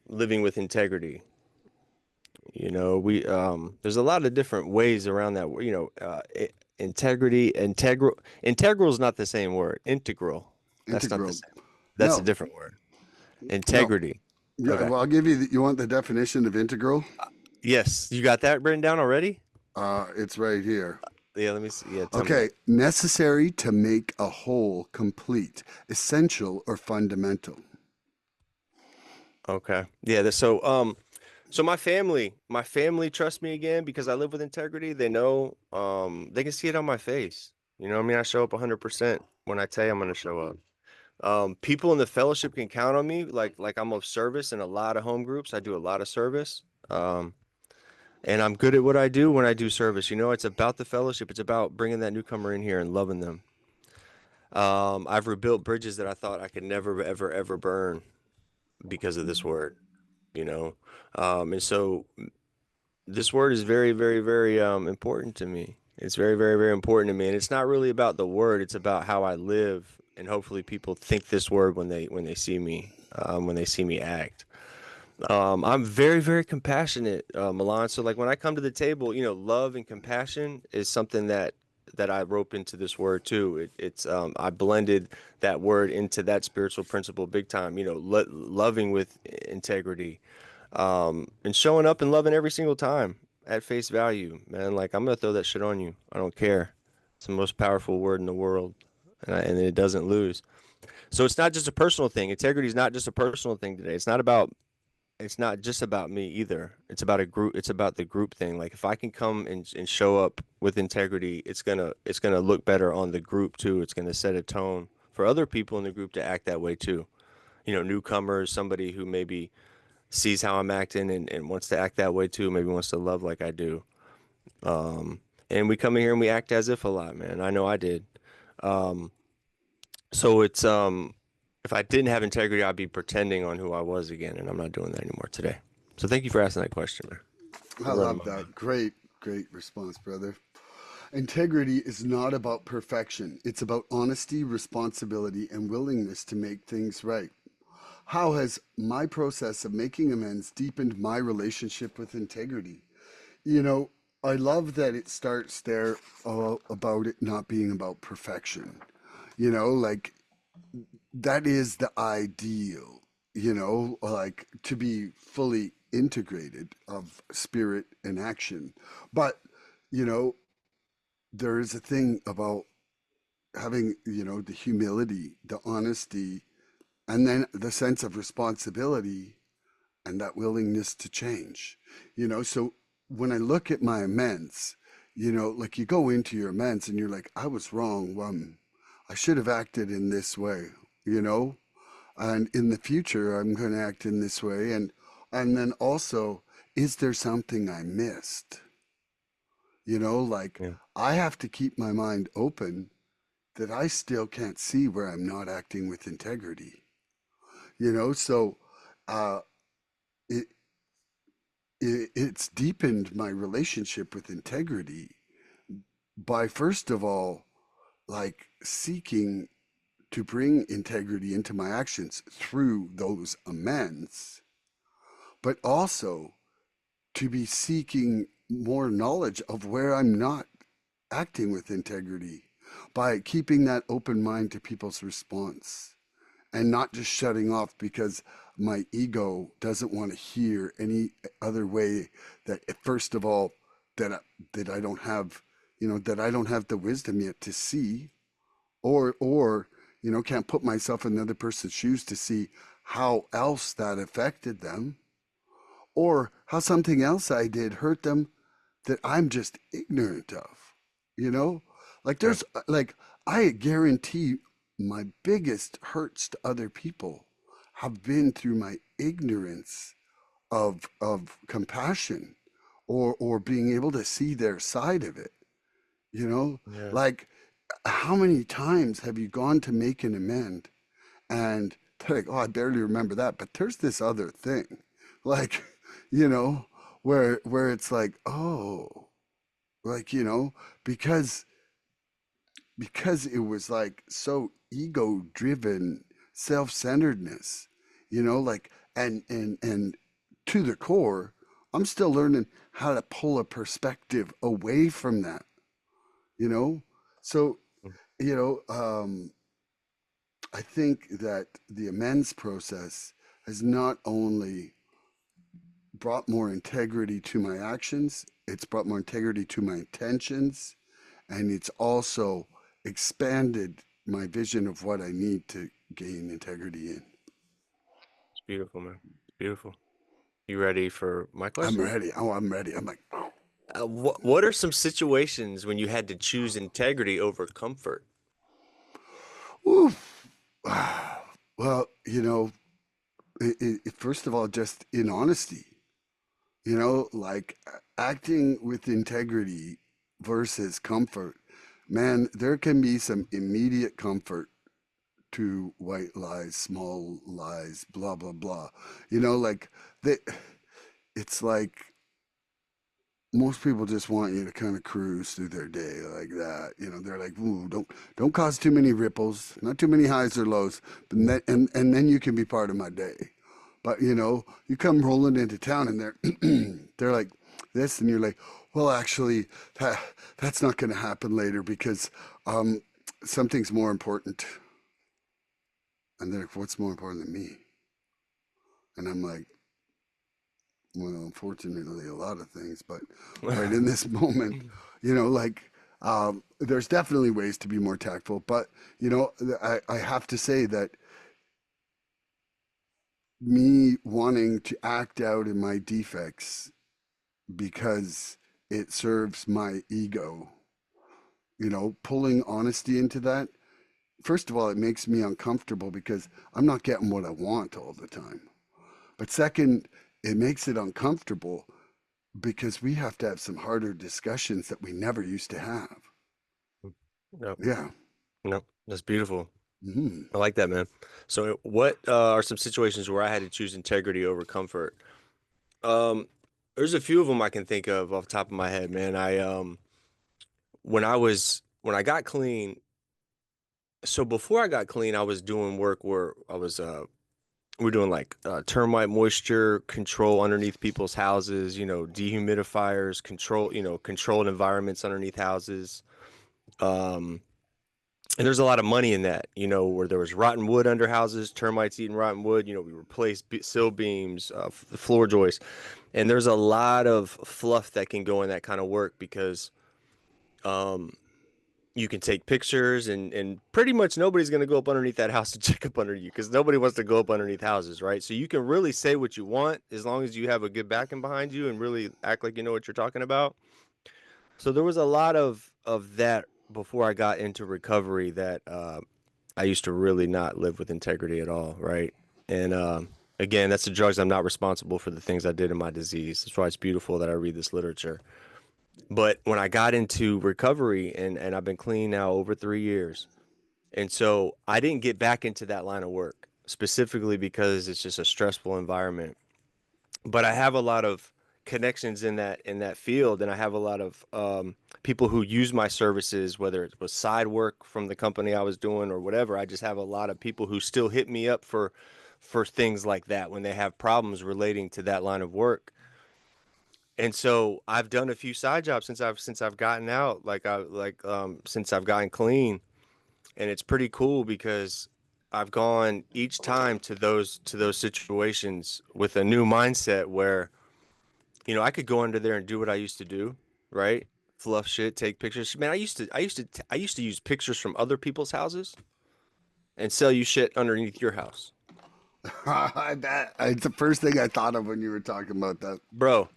living with integrity. We there's a lot of different ways around that. Integrity, integral is not the same word. Integral, that's not the Integral. same. That's a No, different word. no. Integrity. Yeah, Okay. well, I'll give you. You want the definition of integral? Yes, you got that written down already? It's right here. Yeah, let me see. Yeah, tell me Okay, that. necessary to make a whole complete, essential or fundamental. Okay. Yeah, so my family trusts me again because I live with integrity. They know, they can see it on my face. You know what I mean? I show up 100% when I tell you I'm going to show up. People in the fellowship can count on me, like I'm of service in a lot of home groups. I do a lot of service. And I'm good at what I do when I do service. It's about the fellowship. It's about bringing that newcomer in here and loving them. I've rebuilt bridges that I thought I could never, ever, ever burn because of this word, you know. And so this word is very, very, very important to me. It's very, very, very important to me. And it's not really about the word, it's about how I live. And hopefully people think this word when they see me, when they see me act. I'm very, very compassionate, Milan. So like when I come to the table, love and compassion is something that I rope into this word too. It's I blended that word into that spiritual principle big time. Loving with integrity, and showing up and loving every single time at face value, man. Like I'm gonna throw that shit on you. I don't care. It's the most powerful word in the world, and it doesn't lose. So it's not just a personal thing. Integrity is not just a personal thing today. It's not just about me either. It's about a group. It's about the group thing. Like if I can come and show up with integrity, it's gonna look better on the group too. It's gonna set a tone for other people in the group to act that way too. Newcomers, somebody who maybe sees how I'm acting and wants to act that way too, maybe wants to love like I do. And we come in here and we act as if a lot, man. I know I did. So if I didn't have integrity, I'd be pretending on who I was again, and I'm not doing that anymore today. So thank you for asking that question, man. I Put that on love my mind. that. Great, great response, brother. Integrity is not about perfection. It's about honesty, responsibility, and willingness to make things right. How has my process of making amends deepened my relationship with integrity? You know, I love that it starts there about it not being about perfection. Like that is the ideal, like to be fully integrated of spirit and action. But, you know, there is a thing about having, the humility, the honesty, and then the sense of responsibility and that willingness to change. So when I look at my amends, like you go into your amends and you're like, I was wrong. I should have acted in this way, you know, and in the future I'm going to act in this way. And then also, is there something I missed? Like Yeah. I have to keep my mind open that I still can't see where I'm not acting with integrity. So uh, it, it's deepened my relationship with integrity by first of all, like seeking to bring integrity into my actions through those amends, but also to be seeking more knowledge of where I'm not acting with integrity by keeping that open mind to people's response and not just shutting off because my ego doesn't want to hear any other way that first of all that that I don't have that I don't have the wisdom yet to see or can't put myself in the other person's shoes to see how else that affected them, or how something else I did hurt them that I'm just ignorant of. You know, like Yeah. there's like I guarantee my biggest hurts to other people have been through my ignorance of compassion, or being able to see their side of it. You know, Yeah. like how many times have you gone to make an amend and they're like, oh, I barely remember that, but there's this other thing, like, you know, where it's like, oh, like, because it was like so ego driven, self-centeredness, like, and to the core, I'm still learning how to pull a perspective away from that, you know so you know I think that the amends process has not only brought more integrity to my actions, it's brought more integrity to my intentions, and it's also expanded my vision of what I need to gain integrity in. It's beautiful, man. It's beautiful. You ready for my I'm question? ready. Oh, I'm ready. I'm like, oh. What are some situations when you had to choose integrity over comfort? Oof. Well, first of all, just in honesty, like acting with integrity versus comfort. Man, there can be some immediate comfort to white lies, small lies, blah, blah, blah. Like they, it's like most people just want you to kind of cruise through their day like that. They're like, ooh, don't cause too many ripples, not too many highs or lows, but and then you can be part of my day. But you come rolling into town and they're like this, and you're like, well, actually, that's not going to happen later because something's more important. And they're like, what's more important than me? And I'm like, well, unfortunately, a lot of things, but right in this moment, like, there's definitely ways to be more tactful. But, I have to say that me wanting to act out in my defects because it serves my ego, pulling honesty into that, first of all, it makes me uncomfortable because I'm not getting what I want all the time. But second, it makes it uncomfortable because we have to have some harder discussions that we never used to have. No, Yeah. no, that's beautiful. Mm-hmm. I like that, man. So, what are some situations where I had to choose integrity over comfort? Um, there's a few of them I can think of off the top of my head, man. When I got clean, so before I got clean, I was doing work where we're doing like termite moisture control underneath people's houses, dehumidifiers, controlled environments underneath houses. Um, and there's a lot of money in that, where there was rotten wood under houses, termites eating rotten wood. We replaced sill beams, floor joists, and there's a lot of fluff that can go in that kind of work because um, you can take pictures and pretty much nobody's going to go up underneath that house to check up under you because nobody wants to go up underneath houses, right? So you can really say what you want as long as you have a good backing behind you and really act like you know what you're talking about. So there was a lot of that before I got into recovery that I used to really not live with integrity at all, right? And again, that's the drugs. I'm not responsible for the things I did in my disease. That's why it's beautiful that I read this literature. But when I got into recovery and I've been clean now over 3 years, and so I didn't get back into that line of work specifically because it's just a stressful environment. But I have a lot of connections in that field, and I have a lot of people who use my services, whether it was side work from the company I was doing or whatever. I just have a lot of people who still hit me up for things like that when they have problems relating to that line of work. And so I've done a few side jobs since I've gotten out, since I've gotten clean, and it's pretty cool because I've gone each time to those situations with a new mindset where I could go under there and do what I used to do, right? Fluff shit, take pictures. Man, I used to use pictures from other people's houses and sell you shit underneath your house. It's the first thing I thought of when you were talking about that. Bro.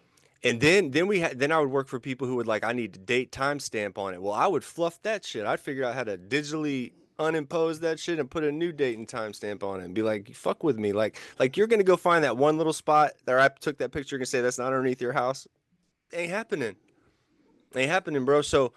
And then I would work for people who would like, I need to date timestamp on it. Well, I would fluff that shit. I'd figure out how to digitally unimpose that shit and put a new date and timestamp on it and be like, fuck with me. Like you're gonna go find that one little spot that I took that picture and say that's not underneath your house. Ain't happening. Ain't happening, bro. So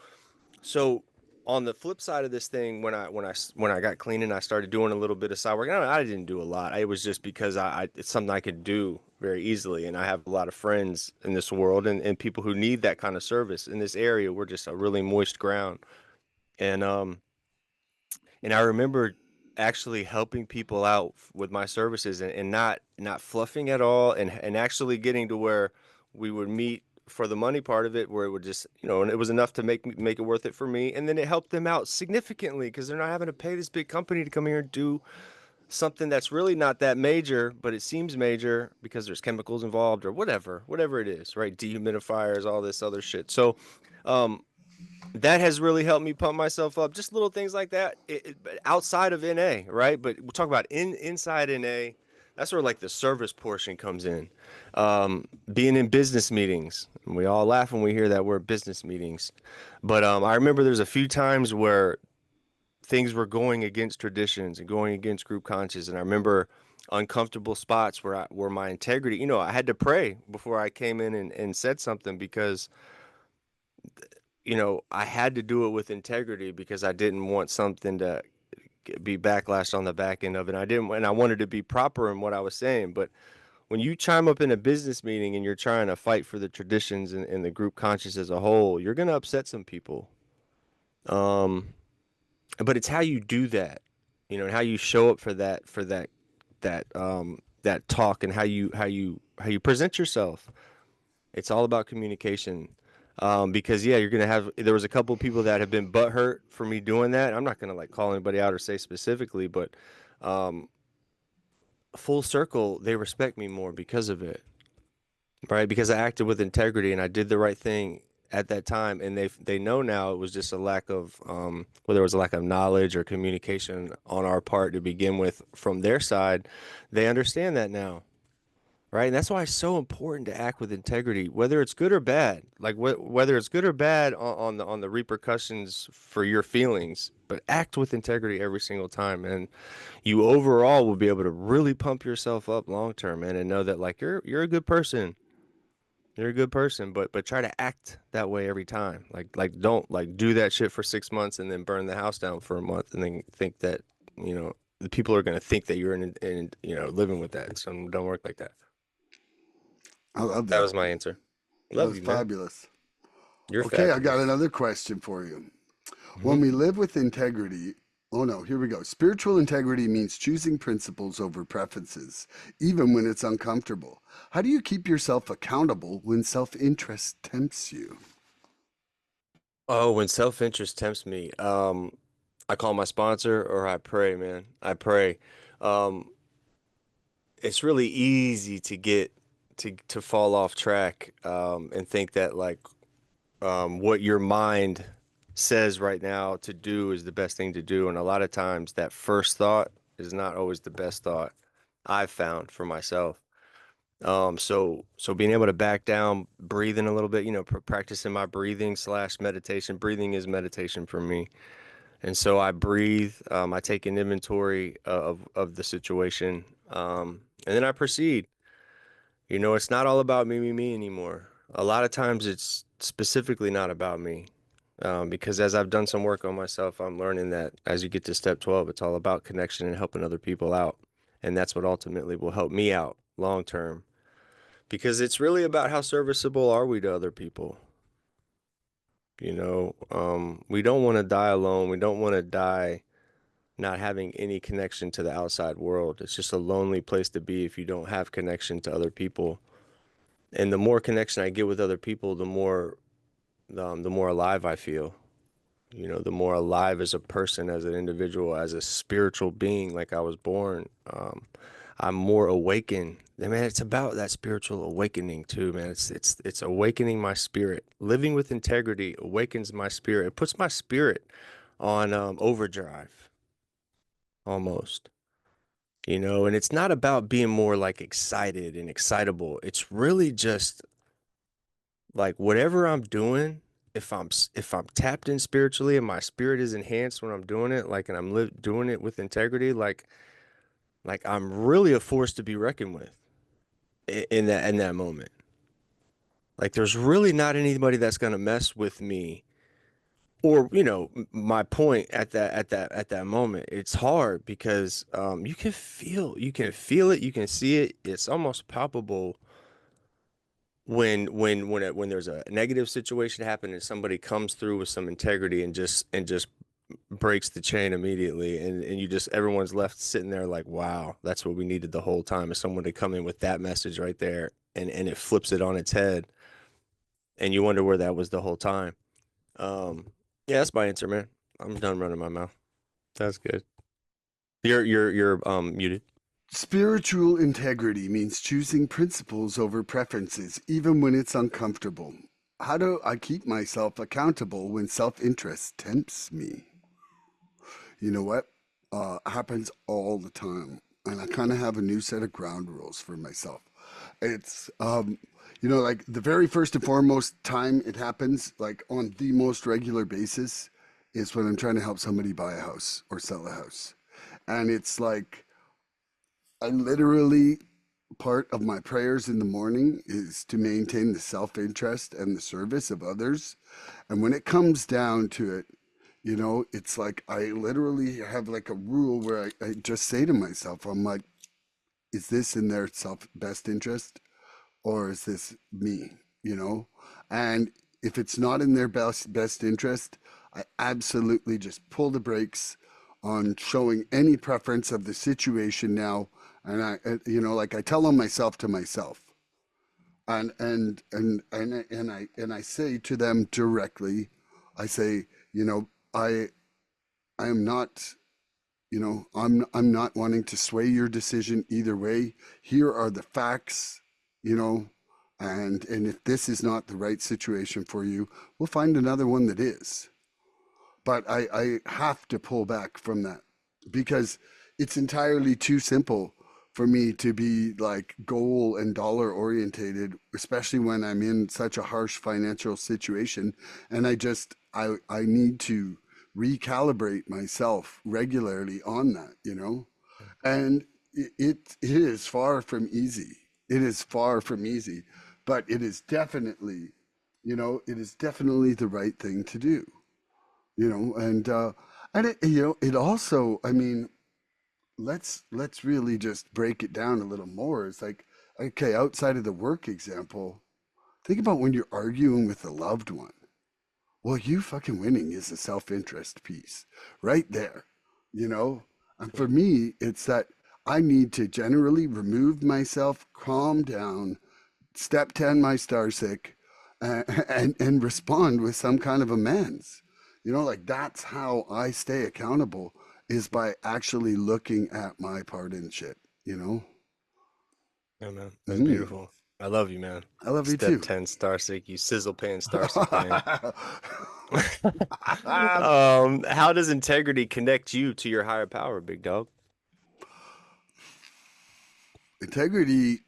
on the flip side of this thing, when I got clean and I started doing a little bit of side work, I didn't do a lot. It was just because it's something I could do very easily, and I have a lot of friends in this world and people who need that kind of service in this area. We're just a really moist ground, and I remember actually helping people out with my services and not fluffing at all and actually getting to where we would meet for the money part of it where it would just, and it was enough to make it worth it for me. And then it helped them out significantly because they're not having to pay this big company to come here and do something that's really not that major, but it seems major because there's chemicals involved or whatever it is, right? Dehumidifiers, all this other shit. So, um, that has really helped me pump myself up. Just little things like that outside of NA, right? But we'll talk about inside NA. That's where like the service portion comes in. Being in business meetings. We all laugh when we hear that word business meetings. But I remember there's a few times where things were going against traditions and going against group conscience. And I remember uncomfortable spots where my integrity, I had to pray before I came in and said something because I had to do it with integrity because I didn't want something to be backlash on the back end of it. And I wanted to be proper in what I was saying. But when you chime up in a business meeting and you're trying to fight for the traditions and the group conscious as a whole, you're going to upset some people. Um, but it's how you do that, and how you show up for that talk and how you present yourself. It's all about communication. Because yeah, there was a couple of people that have been butthurt for me doing that. I'm not gonna like call anybody out or say specifically, but um, full circle, they respect me more because of it, right? Because I acted with integrity and I did the right thing at that time, and they know now it was just a lack of whether it was a lack of knowledge or communication on our part to begin with from their side. They understand that now. Right. And that's why it's so important to act with integrity, whether it's good or bad. Like whether it's good or bad on the repercussions for your feelings, but act with integrity every single time. And you overall will be able to really pump yourself up long term, man, and know that like you're a good person. You're a good person, but try to act that way every time. Like don't like do that shit for 6 months and then burn the house down for a month and then think that, the people are gonna think that you're in living with that. So don't work like that. I love That that. was my answer. That Love was you, man. fabulous. You're Okay, I got fabulous. another question for you. Hmm. When we live with integrity, oh no, here we go. Spiritual integrity means choosing principles over preferences, even when it's uncomfortable. How do you keep yourself accountable when self interest tempts you? Oh, when self-interest tempts me, I call my sponsor or I pray, man. I pray. Um, it's really easy to get to fall off track, and think that like what your mind says right now to do is the best thing to do. And a lot of times that first thought is not always the best thought I've found for myself. So being able to back down, breathing a little bit, practicing my breathing slash meditation. Breathing is meditation for me. And so I breathe, I take an inventory of the situation, and then I proceed. It's not all about me anymore. A lot of times it's specifically not about me. Because as I've done some work on myself, I'm learning that as you get to step 12, it's all about connection and helping other people out. And that's what ultimately will help me out long term. Because it's really about how serviceable are we to other people. We don't want to die alone. We don't want to die not having any connection to the outside world. It's just a lonely place to be if you don't have connection to other people. And the more connection I get with other people, the more alive I feel. The more alive as a person, as an individual, as a spiritual being, like I was born. I'm more awakened. And man, it's about that spiritual awakening too, man. It's awakening my spirit. Living with integrity awakens my spirit. It puts my spirit on overdrive almost. And it's not about being more like excited and excitable. It's really just like whatever I'm doing, if I'm tapped in spiritually and my spirit is enhanced when I'm doing it, like and doing it with integrity, like I'm really a force to be reckoned with in that moment. Like there's really not anybody that's gonna mess with me or my point at that moment. It's hard because you can feel it, you can see it. It's almost palpable when there's a negative situation happen and somebody comes through with some integrity and just breaks the chain immediately, and you just everyone's left sitting there like, wow, that's what we needed the whole time, is someone to come in with that message right there, and it flips it on its head, and you wonder where that was the whole time. um yeah, that's my answer, man. I'm done running my mouth. That's good. You're muted. Spiritual integrity means choosing principles over preferences, even when it's uncomfortable. How do I keep myself accountable when self interest tempts me? You know what? Happens all the time. And I kind of have a new set of ground rules for myself. It's, like the very first and foremost time it happens, like on the most regular basis, is when I'm trying to help somebody buy a house or sell a house. And it's like, I literally, part of my prayers in the morning is to maintain the self interest and the service of others. And when it comes down to it, it's like I literally have like a rule where I just say to myself, I'm like, is this in their self best interest or is this me? You know? And if it's not in their best interest, I absolutely just pull the brakes on showing any preference of the situation now. And like I tell on myself to myself. And I say to them directly, I say, I I am not, I'm not wanting to sway your decision either way. Here are the facts, you know, and if this is not the right situation for you, we'll find another one that is. But I have to pull back from that because it's entirely too simple for me to be like goal and dollar orientated, especially when I'm in such a harsh financial situation. And I need to recalibrate myself regularly on that, and it is far from easy. It is far from easy, but it is definitely the right thing to do, and it also, I mean, let's really just break it down a little more. It's like, okay, outside of the work example, think about when you're arguing with a loved one. Well, you fucking winning is a self-interest piece right there, you know? And for me, it's that I need to generally remove myself, calm down, step 10 my star sick, and respond with some kind of amends. Like that's how I stay accountable, is by actually looking at my part in shit, you know? Yeah, man, that's Mm, beautiful. I love you, man. I love you Step too. 10 Starsick, you sizzle pan Starsick, man. Um, How does integrity connect you to your higher power, big dog? Integrity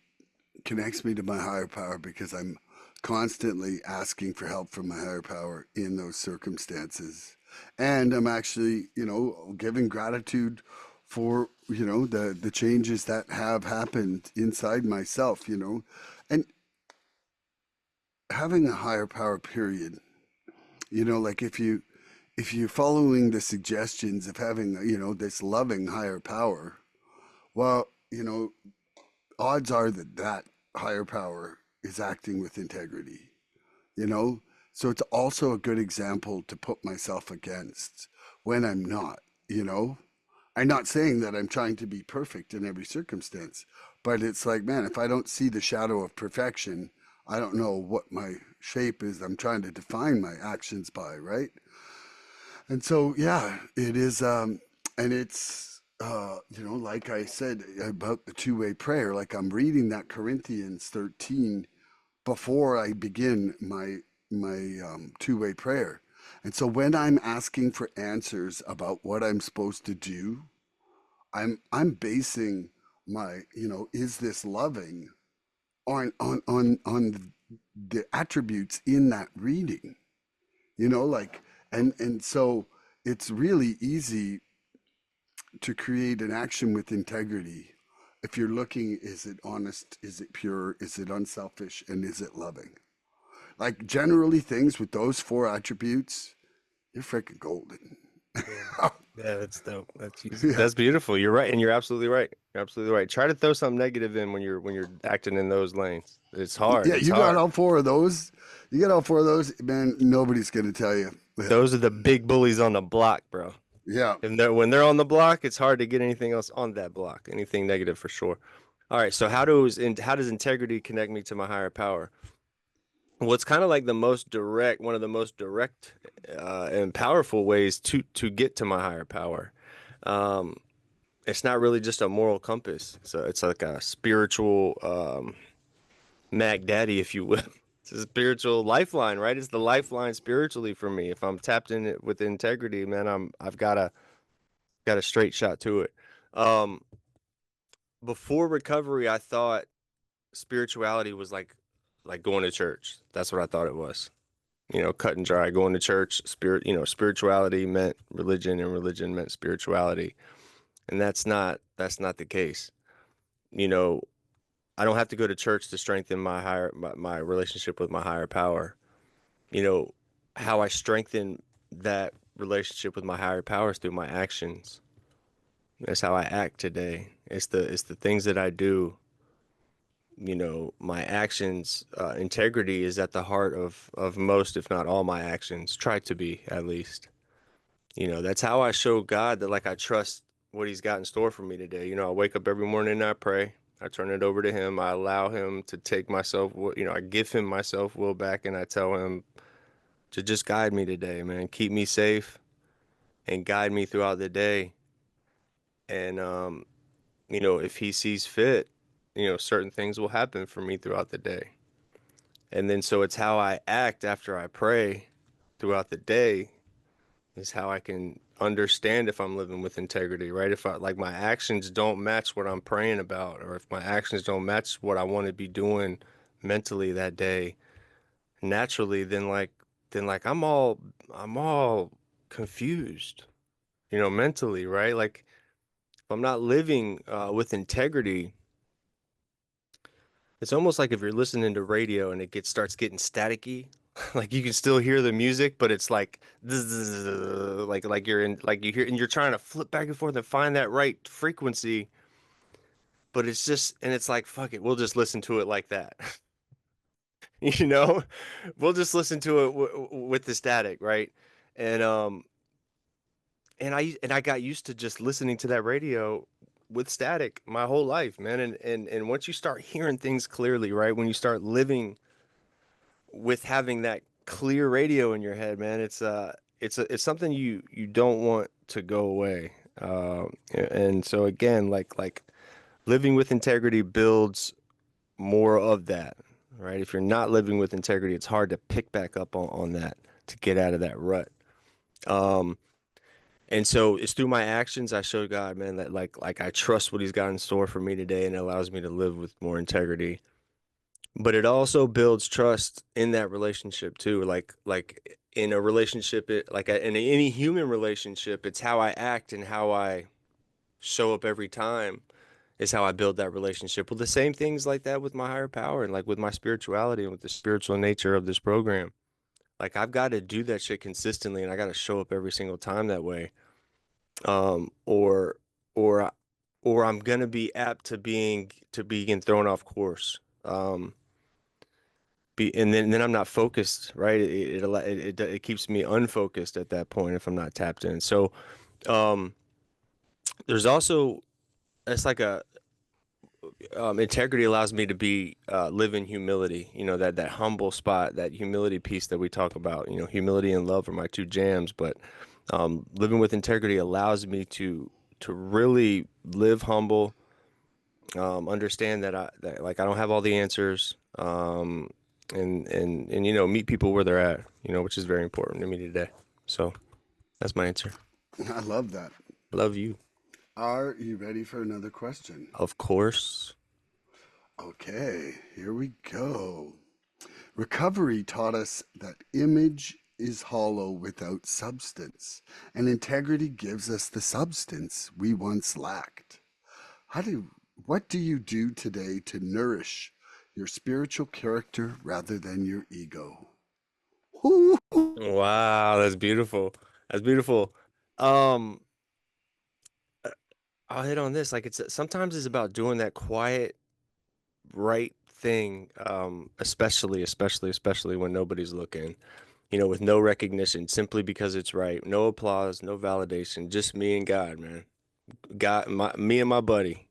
connects me to my higher power because I'm constantly asking for help from my higher power in those circumstances. And I'm actually, giving gratitude for, the changes that have happened inside myself, and having a higher power period, like if you're following the suggestions of having, this loving higher power, well, odds are that that higher power is acting with integrity, you know? So it's also a good example to put myself against when I'm not, you know? I'm not saying that I'm trying to be perfect in every circumstance, but it's like, man, if I don't see the shadow of perfection, I don't know what my shape is I'm trying to define my actions by, right? And so, yeah, it is, and it's, like I said about the two-way prayer, like I'm reading that Corinthians 13 before I begin my two-way prayer. And so when I'm asking for answers about what I'm supposed to do, I'm basing my, is this loving on the attributes in that reading, like, and so it's really easy to create an action with integrity if you're looking, is it honest, is it pure, is it unselfish, and is it loving? Like generally things with those four attributes, you're freaking golden. Yeah. Yeah, that's dope. Yeah. That's beautiful. You're right, and you're absolutely right. You're absolutely right. Try to throw something negative in when you're acting in those lanes. It's hard. Yeah, It's you got hard. all four of those. You got all four of those, man. Nobody's gonna tell you. Those are the big bullies on the block, bro. Yeah, And when they're on the block, it's hard to get anything else on that block, anything negative for sure. All right, so how does integrity connect me to my higher power? Well, it's kind of like one of the most direct and powerful ways to get to my higher power. Um, it's not really just a moral compass, so it's like a spiritual Mac Daddy, if you will. It's a spiritual lifeline, right? It's the lifeline spiritually for me. If I'm tapped in it with integrity, man, I've got a straight shot to it. Um, Before recovery, I thought spirituality was like going to church. That's what I thought it was. Cut and dry, going to church, spirituality meant religion and religion meant spirituality. And that's not the case. You know, I don't have to go to church to strengthen my relationship with my higher power. You know, how I strengthen that relationship with my higher power is through my actions. That's how I act today. It's the things that I do. My actions, integrity is at the heart of most, if not all my actions, try to be at least. That's how I show God that like I trust what he's got in store for me today. I wake up every morning and I pray. I turn it over to him. I allow him to take myself, I give him my self will back and I tell him to just guide me today, man. Keep me safe and guide me throughout the day. And if he sees fit, certain things will happen for me throughout the day. And then so it's how I act after I pray throughout the day is how I can understand if I'm living with integrity, right? If my actions don't match what I'm praying about, or if my actions don't match what I want to be doing mentally that day, naturally, then I'm all confused, mentally, right? Like if I'm not living with integrity, it's almost like if you're listening to radio and starts getting staticky, like you can still hear the music, but it's like like you're in like you hear and you're trying to flip back and forth and find that right frequency, but it's like fuck it, we'll just listen to it like that. You know, we'll just listen to it with the static, right? And I got used to just listening to that radio with static my whole life, man. And once you start hearing things clearly, right? When you start living with having that clear radio in your head, man, it's something you don't want to go away. And so again, like living with integrity builds more of that, right? If you're not living with integrity, it's hard to pick back up on that to get out of that rut. Um, and so it's through my actions I show God, man, that like I trust what He's got in store for me today, and it allows me to live with more integrity. But it also builds trust in that relationship too. Like in a relationship, in any human relationship, it's how I act and how I show up every time is how I build that relationship. Well, the same things like that with my higher power and like with my spirituality and with the spiritual nature of this program. Like I've got to do that shit consistently, and I got to show up every single time that way. Um, or or or I'm gonna be apt to being thrown off course. And then I'm not focused, right? It keeps me unfocused at that point if I'm not tapped in. So um, there's also it's like a integrity allows me to be live in humility. That humble spot, that humility piece that we talk about. Humility and love are my two jams, but living with integrity allows me to really live humble, understand that like I don't have all the answers, and meet people where they're at, which is very important to me today. So that's my answer. I love that. Love you. Are you ready for another question? Of course. Okay, here we go. Recovery taught us that image is hollow without substance, and integrity gives us the substance we once lacked. How do what do you do today to nourish your spiritual character rather than your ego? Woo! Wow, that's beautiful. That's beautiful. Um, I'll hit on this. Like it's sometimes it's about doing that quiet, right thing, especially when nobody's looking, with no recognition, simply because it's right. No applause, no validation, just me and God, man. Me and my buddy.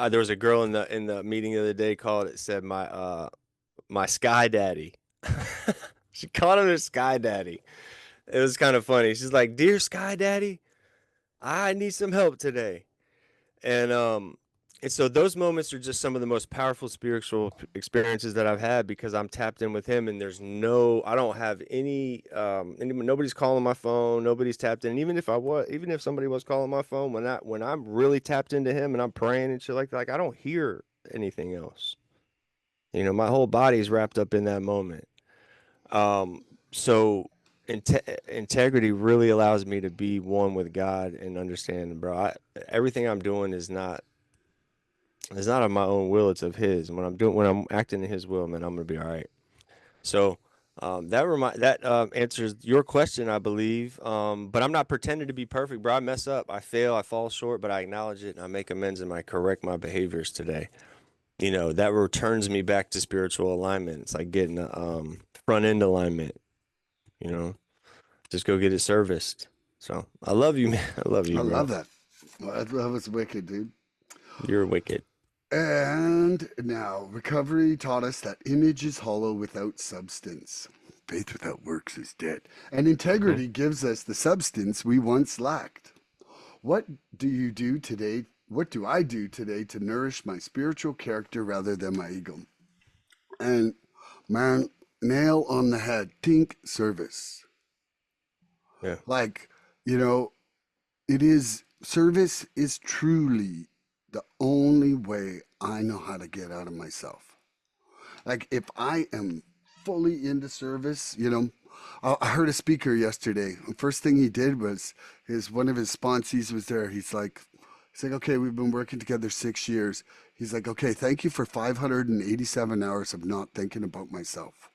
There was a girl in the meeting the other day called it said my sky daddy. She called him her sky daddy. It was kind of funny. She's like, "Dear sky daddy, I need some help today." And um and so those moments are just some of the most powerful spiritual experiences that I've had because I'm tapped in with him and I don't have nobody's calling my phone, nobody's tapped in. And even if somebody was calling my phone when I'm really tapped into him and I'm praying and shit like that, like I don't hear anything else. My whole body's wrapped up in that moment. So integrity really allows me to be one with God and understand, bro. Everything I'm doing it's not of my own will, it's of His. And when I'm acting in His will, man, I'm gonna be all right. So that answers your question, I believe. But I'm not pretending to be perfect, bro. I mess up, I fail, I fall short, but I acknowledge it and I make amends and I correct my behaviors today. That returns me back to spiritual alignment. It's like getting a front end alignment. You know, just go get it serviced. So I love you, man. I love I you, bro. love that. Well, that was wicked, dude. You're wicked. And now, recovery taught us that image is hollow without substance. Faith without works is dead. And Hmm. integrity gives us the substance we once lacked. What do you do today? What do I do today to nourish my spiritual character rather than my ego? And man, nail on the head. Think service. Yeah. Like, you know, it is service is truly the only way I know how to get out of myself. Like if I am fully into service, I heard a speaker yesterday. The first thing he did was one of his sponsees was there. He's like, okay, we've been working together 6 years. He's like, okay, thank you for 587 hours of not thinking about myself.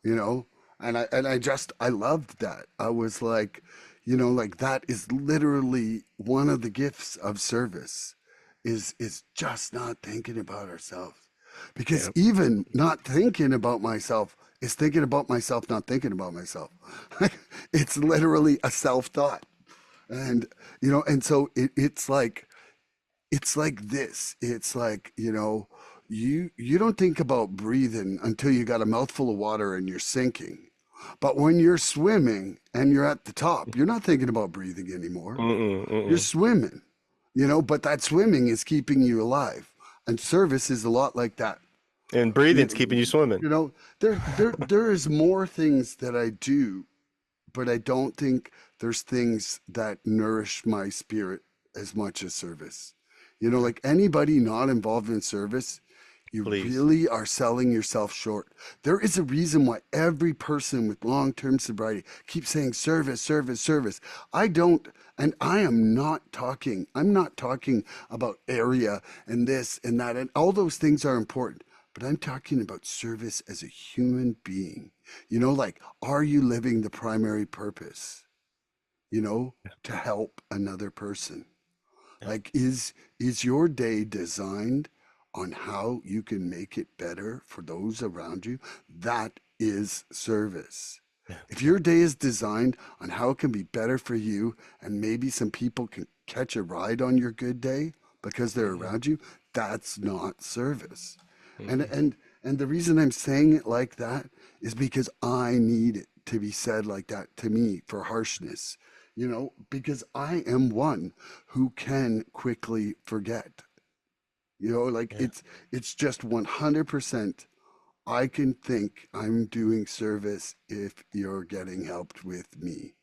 You know, I loved that. I was like, like that is literally one of the gifts of service, is just not thinking about ourselves. Because Yeah. even not thinking about myself is thinking about myself, not thinking about myself. It's literally a self thought. And, and so it's like this. It's like, you don't think about breathing until you got a mouthful of water and you're sinking. But when you're swimming and you're at the top, you're not thinking about breathing anymore. Mm-mm, You're mm-mm. swimming, but that swimming is keeping you alive. And service is a lot like that. And You breathing's keeping know, you swimming. there is more things that I do, but I don't think there's things that nourish my spirit as much as service. Yeah. Like anybody not involved in service, you Please. really are selling yourself short. There is a reason why every person with long term sobriety keeps saying service, service, service. I don't, and I'm not talking about area and this and that, and all those things are important. But I'm talking about service as a human being. Like, are you living the primary purpose, to help another person? Yeah. Like, is your day designed on how you can make it better for those around you? That is service. Yeah. If your day is designed on how it can be better for you and maybe some people can catch a ride on your good day because they're Mm-mm, around you, that's not service. And mm-mm. and and the reason I'm saying it like that is because I need it to be said like that to me for harshness, because I am one who can quickly forget. Like Yeah. it's just 100%. I can think I'm doing service if you're getting helped with me.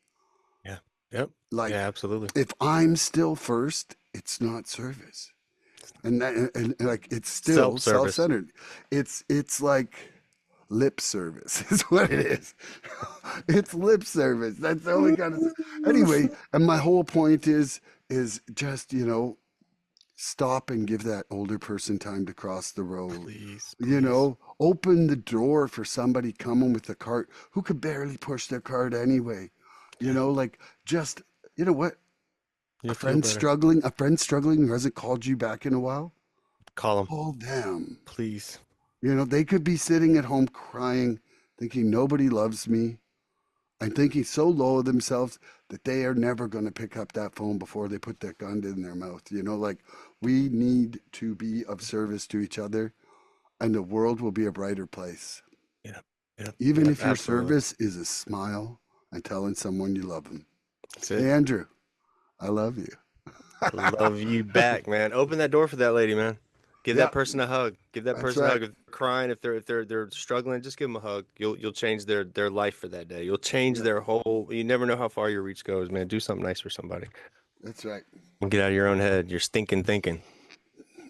Yeah. Yep. Like, Yeah, absolutely. if I'm still first, it's not service. And like, it's still Self-service. self-centered. It's like lip service is what it is. It's lip service. That's the only kind of. Anyway, and my whole point is just, stop and give that older person time to cross the road. Please, please. Open the door for somebody coming with a cart who could barely push their cart anyway. Yeah. Like, just, you know what? You'll feel better. A friend struggling who hasn't called you back in a while, Call them, call them. please. They could be sitting at home crying, thinking nobody loves me, and thinking so low of themselves that they are never going to pick up that phone before they put that gun in their mouth. Like, we need to be of service to each other, and the world will be a brighter place. Yeah. Yep. Even Yep. if your Absolutely. service is a smile and telling someone you love them. That's Hey, it. Andrew, I love you. Love you back, man. Open that door for that lady, man. Give Yeah, that person a hug. Give that that's person a right. hug. If they're crying, if they're struggling, just give them a hug. You'll change their life for that day. You'll change Yeah, their whole. You never know how far your reach goes, man. Do something nice for somebody. that's right. And get out of your own head. You're stinking thinking.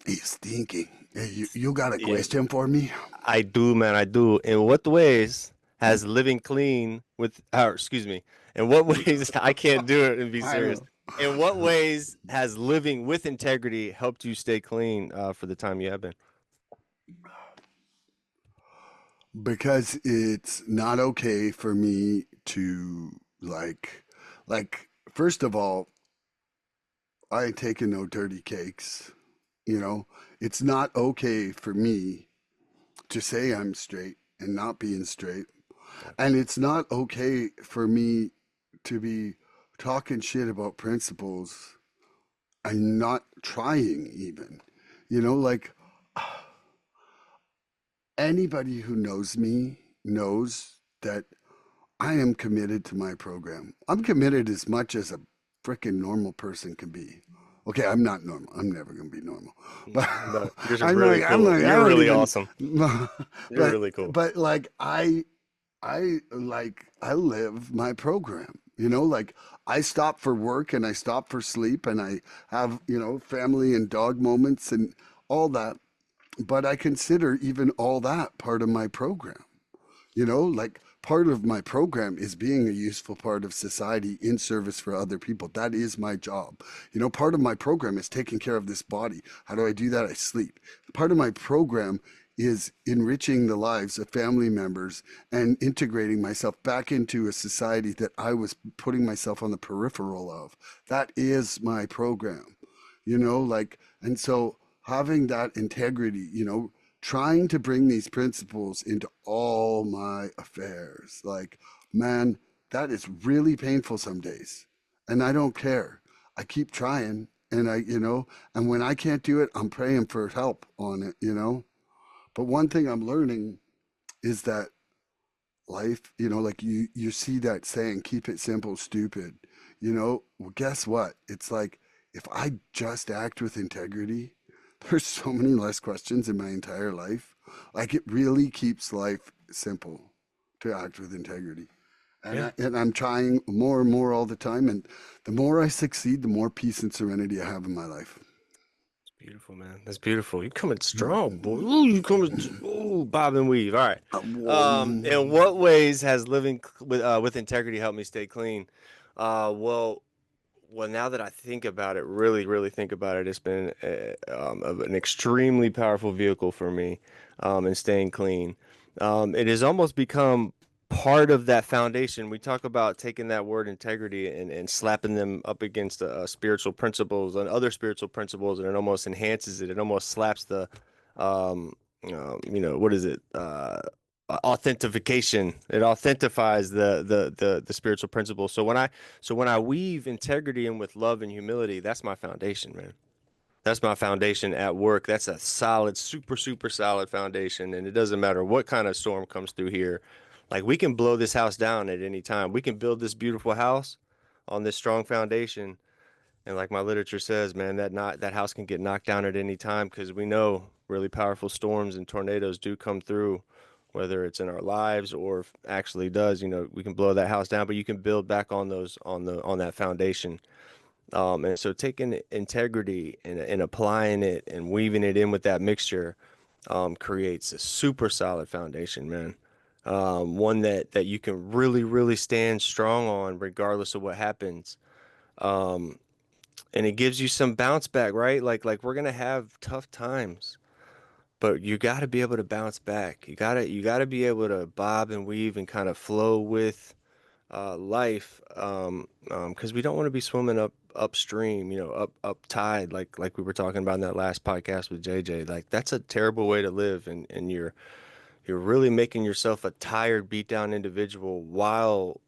He's thinking. Hey, you got a Yeah, question for me? I do, man. I do. In what ways has living clean with, or excuse me, in what ways I can't do it and be I serious. know. In what ways has living with integrity helped you stay clean for the time you have been? Because it's not okay for me to, first of all, I ain't taking no dirty cakes. It's not okay for me to say I'm straight and not being straight. Yeah. And it's not okay for me to be talking shit about principles and not trying even. Like, anybody who knows me knows that I am committed to my program. I'm committed as much as a freaking normal person can be. Okay, I'm not normal. I'm never gonna be normal. But No, you're I'm really like, cool. I You're don't really even. awesome. You're But really cool. like, I live my program. Like, I stop for work and I stop for sleep and I have, family and dog moments and all that. But I consider even all that part of my program. Like, part of my program is being a useful part of society in service for other people. That is my job. Part of my program is taking care of this body. How do I do that? I sleep. Part of my program is enriching the lives of family members and integrating myself back into a society that I was putting myself on the peripheral of. That is my program. Like, and so having that integrity, trying to bring these principles into all my affairs. Like, man, that is really painful some days. And I don't care. I keep trying. And and when I can't do it, I'm praying for help on it. But one thing I'm learning is that life, like, you see that saying, keep it simple, stupid. Well, guess what? It's like, if I just act with integrity, there's so many less questions in my entire life. Like, it really keeps life simple to act with integrity. Yeah. And I'm trying more and more all the time. And the more I succeed, the more peace and serenity I have in my life. Beautiful, man. That's beautiful. You coming strong, boy. Ooh, you coming. Ooh, bob and weave. All right. In what ways has living with integrity helped me stay clean? Well, now that I think about it, really, really think about it, it's been an extremely powerful vehicle for me in staying clean. It has almost become part of that foundation. We talk about taking that word integrity and slapping them up against spiritual principles and other spiritual principles, and it almost enhances it. It almost slaps the, what is it? Authentication. It authentifies the spiritual principle. So when I weave integrity in with love and humility, that's my foundation, man. That's my foundation at work. That's a solid, super, super solid foundation. And it doesn't matter what kind of storm comes through here. Like, we can blow this house down at any time. We can build this beautiful house on this strong foundation. And like my literature says, man, that house can get knocked down at any time because we know really powerful storms and tornadoes do come through whether it's in our lives or if actually does, we can blow that house down, but you can build back on those on that foundation. And so taking integrity and applying it and weaving it in with that mixture creates a super solid foundation, man. One that you can really, really stand strong on regardless of what happens. Um, and it gives you some bounce back, right? Like we're gonna have tough times, but you got to be able to bounce back. You gotta be able to bob and weave and kind of flow with life, because we don't want to be swimming upstream, up tide, like we were talking about in that last podcast with JJ. Like that's a terrible way to live, and you're really making yourself a tired, beat down individual while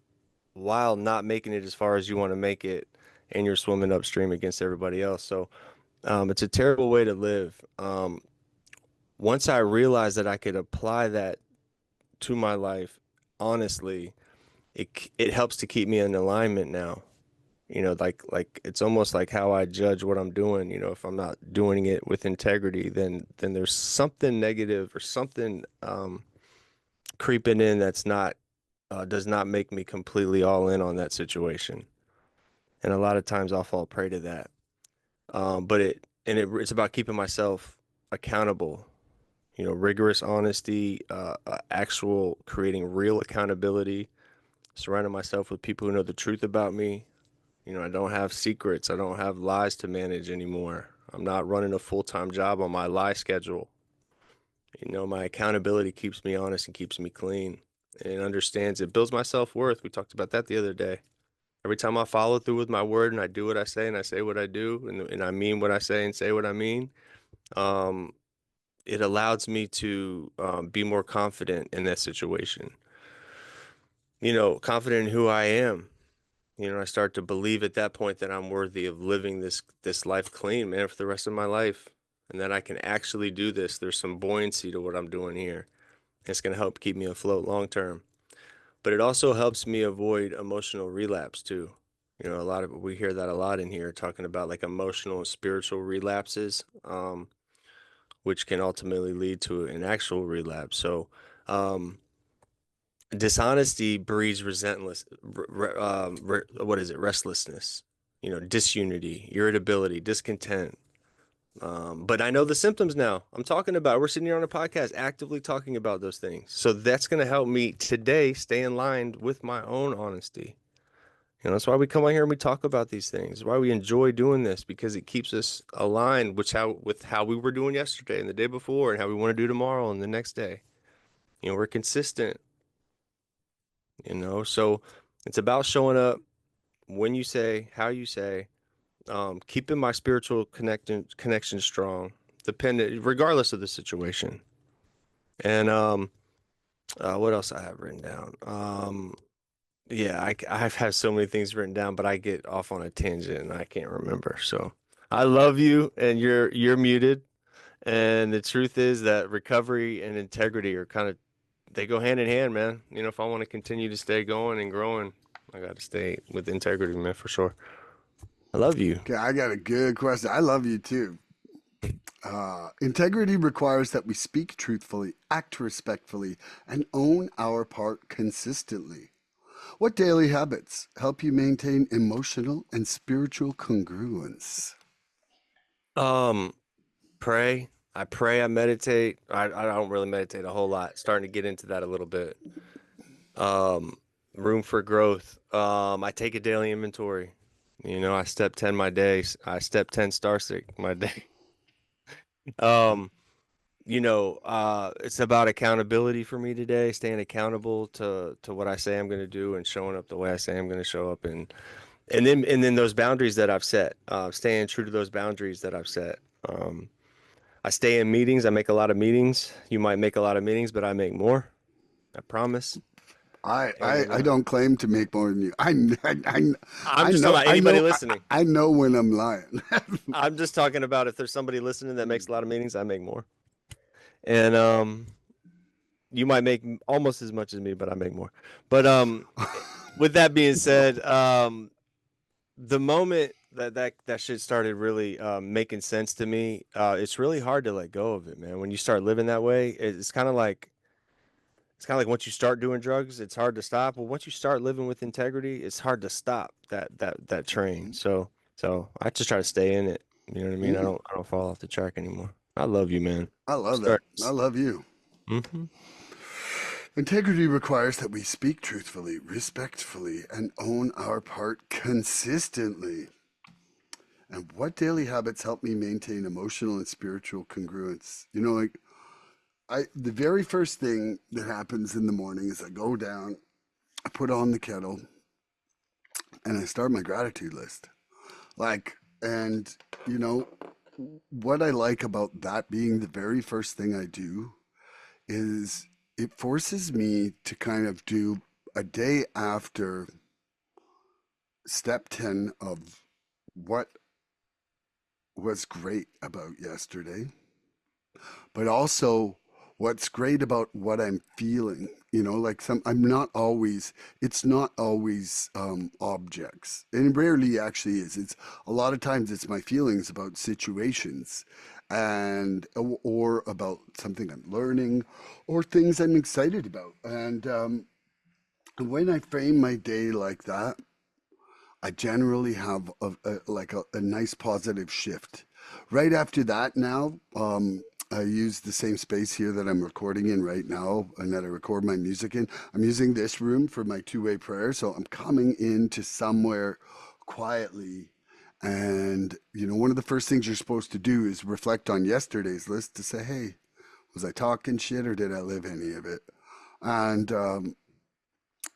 not making it as far as you want to make it, and you're swimming upstream against everybody else. So it's a terrible way to live. Once I realized that I could apply that to my life, honestly, it helps to keep me in alignment now. Like it's almost like how I judge what I'm doing. If I'm not doing it with integrity, then there's something negative or something creeping in that's not does not make me completely all in on that situation. And a lot of times I'll fall prey to that. It's about keeping myself accountable. Rigorous honesty, actual creating real accountability, surrounding myself with people who know the truth about me. I don't have secrets. I don't have lies to manage anymore. I'm not running a full-time job on my lie schedule. My accountability keeps me honest and keeps me clean and understands it builds my self-worth. We talked about that the other day. Every time I follow through with my word and I do what I say and I say what I do and I mean what I say and say what I mean, um, it allows me to be more confident in that situation. Confident in who I am. I start to believe at that point that I'm worthy of living this life clean, man, for the rest of my life, and that I can actually do this. There's some buoyancy to what I'm doing here. It's going to help keep me afloat long term. But it also helps me avoid emotional relapse too. We hear that a lot in here, talking about like emotional and spiritual relapses, which can ultimately lead to an actual relapse. So, dishonesty breeds what is it? Restlessness, disunity, irritability, discontent. But I know the symptoms now. We're sitting here on a podcast actively talking about those things. So that's going to help me today stay in line with my own honesty. That's why we come on here and we talk about these things. Why we enjoy doing this, because it keeps us aligned with how we were doing yesterday and the day before and how we want to do tomorrow and the next day. We're consistent, so it's about showing up when you say, how you say, keeping my spiritual connection strong, dependent, regardless of the situation. And what else I have written down? Yeah, I've had so many things written down, but I get off on a tangent and I can't remember. So I love you, and you're muted. And the truth is that recovery and integrity are they go hand in hand, man. If I want to continue to stay going and growing, I got to stay with integrity, man, for sure. I love you. Okay, I got a good question. I love you too. Integrity requires that we speak truthfully, act respectfully, and own our part consistently. What daily habits help you maintain emotional and spiritual congruence? Um, Pray. I pray, I meditate. I don't really meditate a whole lot. Starting to get into that a little bit. Room for growth. I take a daily inventory. I step 10 my days. I step 10 Starsick my day. Um, it's about accountability for me today, staying accountable to what I say I'm going to do and showing up the way I say I'm going to show up, and then those boundaries that I've set, staying true to those boundaries that I've set. I stay in meetings. I make a lot of meetings. You might make a lot of meetings, but I make more. I promise. I don't claim to make more than you. I'm just talking about anybody listening. I know when I'm lying. I'm just talking about if there's somebody listening that makes a lot of meetings, I make more. And you might make almost as much as me, but I make more. But with that being said, the moment that shit started really making sense to me, it's really hard to let go of it, man. When you start living that way, it's kind of like it's kind of like once you start doing drugs, it's hard to stop. Well, once you start living with integrity, it's hard to stop that train. So I just try to stay in it. You know what I mean? Mm, I don't fall off the track anymore. I love you, man. I love that. Start. I love you. Mm-hmm. Integrity requires that we speak truthfully, respectfully, and own our part consistently. And what daily habits help me maintain emotional and spiritual congruence? You know, like the very first thing that happens in the morning is I go down, I put on the kettle, and I start my gratitude list. Like, and you know, what I like about that being the very first thing I do is it forces me to kind of do a day after step 10 of what was great about yesterday, but also what's great about what I'm feeling. You know, like I'm not always, it's not always objects. And it rarely actually is. It's a lot of times it's my feelings about situations and or about something I'm learning or things I'm excited about. And when I frame my day like that, I generally have a nice positive shift. Right after that, now I use the same space here that I'm recording in right now, and that I record my music in. I'm using this room for my two-way prayer, so I'm coming into somewhere quietly. And you know, one of the first things you're supposed to do is reflect on yesterday's list to say, "Hey, was I talking shit or did I live any of it?" And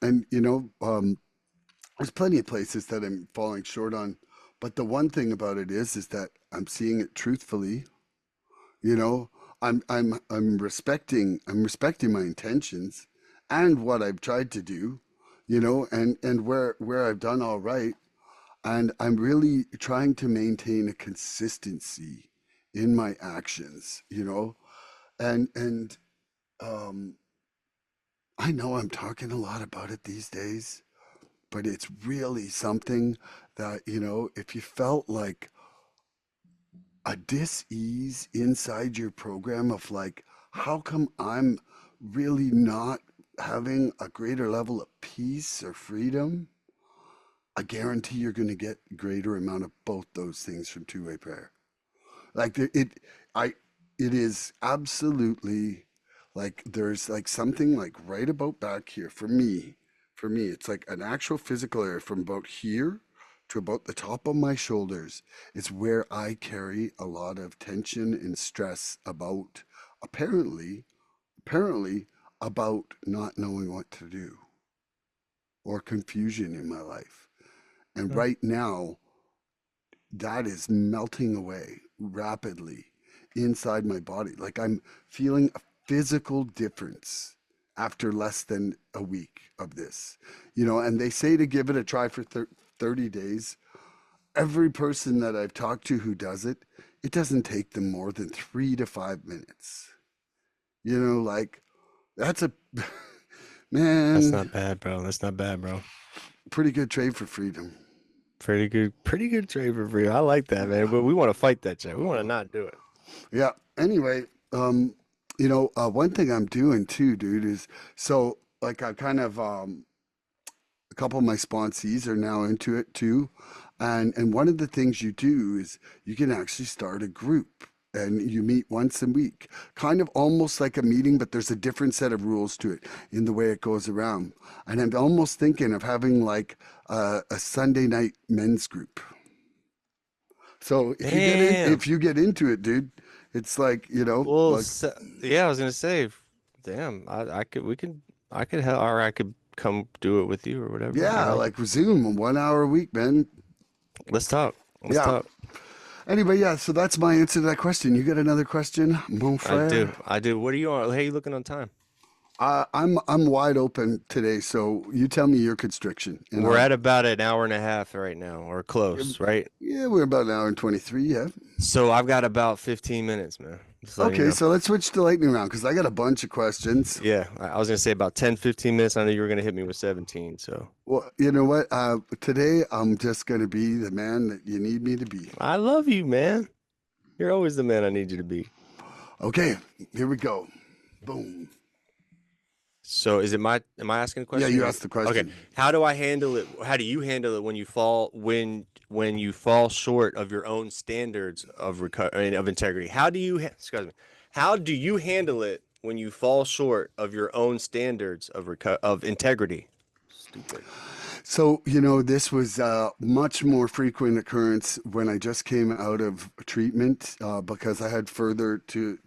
and you know, there's plenty of places that I'm falling short on, but the one thing about it is that I'm seeing it truthfully. You know, I'm respecting my intentions and what I've tried to do. You know, and where I've done all right, and I'm really trying to maintain a consistency in my actions. You know, and um, I know I'm talking a lot about it these days, but it's really something that, you know, if you felt like a dis-ease inside your program of like, how come I'm really not having a greater level of peace or freedom? I guarantee you're going to get greater amount of both those things from two-way prayer. Like I, it is absolutely like there's like something like right about back here for me. For me, it's like an actual physical area from about here to about the top of my shoulders. It's where I carry a lot of tension and stress about apparently, apparently about not knowing what to do or confusion in my life. And Mm. right now, that is melting away rapidly inside my body. Like I'm feeling a physical difference after less than a week of this, you know, and they say to give it a try for 30 days. Every person that I've talked to who does it, it doesn't take them more than 3 to 5 minutes. You know, like that's a That's man, not bad, bro. That's not bad, bro. pretty good trade for freedom. Pretty good trade for free. I like that, man. But we want to fight that shit. We want to not do it. Yeah. Anyway, you know, one thing I'm doing too, dude, is so like I kind of a couple of my sponsees are now into it too, and one of the things you do is you can actually start a group. And you meet once a week, kind of almost like a meeting, but there's a different set of rules to it in the way it goes around. And I'm almost thinking of having like a Sunday night men's group. So Damn. if you get into it, dude, it's like, you know, Well, like yeah, I was gonna say, damn, I could help, or I could come do it with you or whatever. I yeah, like it. like Zoom 1 hour a week, man. Let's talk. Let's Yeah. talk. Anyway, yeah, so that's my answer to that question. You got another question, mon I frere? do. I do. What are you on? Hey, you looking on time? I'm wide open today, so you tell me your constriction, and We're I'll. at about an hour and a half right now, or close, right? Yeah, we're about an hour and 23. Yeah. So I've got about 15 minutes, man. Just letting you Okay, know. so let's switch to lightning round because I got a bunch of questions. Yeah, I was gonna say about 10, 15 minutes. I know you were gonna hit me with 17, so Well, you know what? Today I'm just gonna be the man that you need me to be. I love you, man. You're always the man I need you to be. Okay, here we go. Boom. So is it am I asking a Yeah, question? you asked the Okay. question. How do I handle it? How do you handle it when you fall when you fall short of your own standards of of integrity? Excuse me. How do you handle it when you fall short of your own standards of integrity? Stupid. So, this was a much more frequent occurrence when I just came out of treatment because I had further to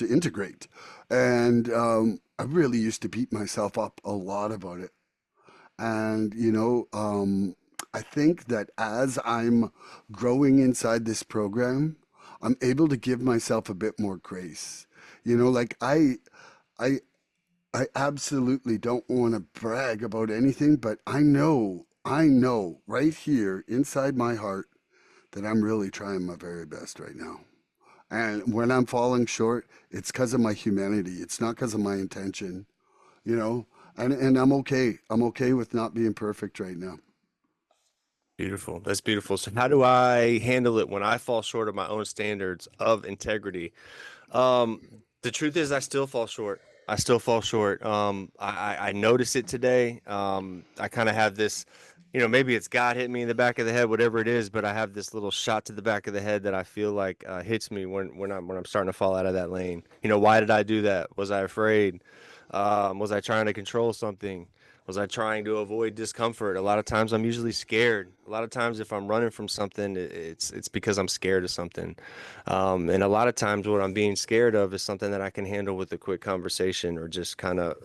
integrate. And I really used to beat myself up a lot about it. And, I think that as I'm growing inside this program, I'm able to give myself a bit more grace. Like I, I absolutely don't want to brag about anything, but I know right here inside my heart that I'm really trying my very best right now. And when I'm falling short, it's because of my humanity. It's not because of my intention, you know? And I'm okay. I'm okay with not being perfect right now. Beautiful. That's beautiful. So how do I handle it when I fall short of my own standards of integrity? Um, the truth is I still fall short. I still fall short. I notice it today. I kind of have this, maybe it's God hitting me in the back of the head, whatever it is, but I have this little shot to the back of the head that I feel like hits me when I'm starting to fall out of that lane. Why did I do that? Was I afraid? Was I trying to control something? Was I trying to avoid discomfort? A lot of times I'm usually scared. A lot of times if I'm running from something, it's because I'm scared of something. And a lot of times what I'm being scared of is something that I can handle with a quick conversation or just kind of,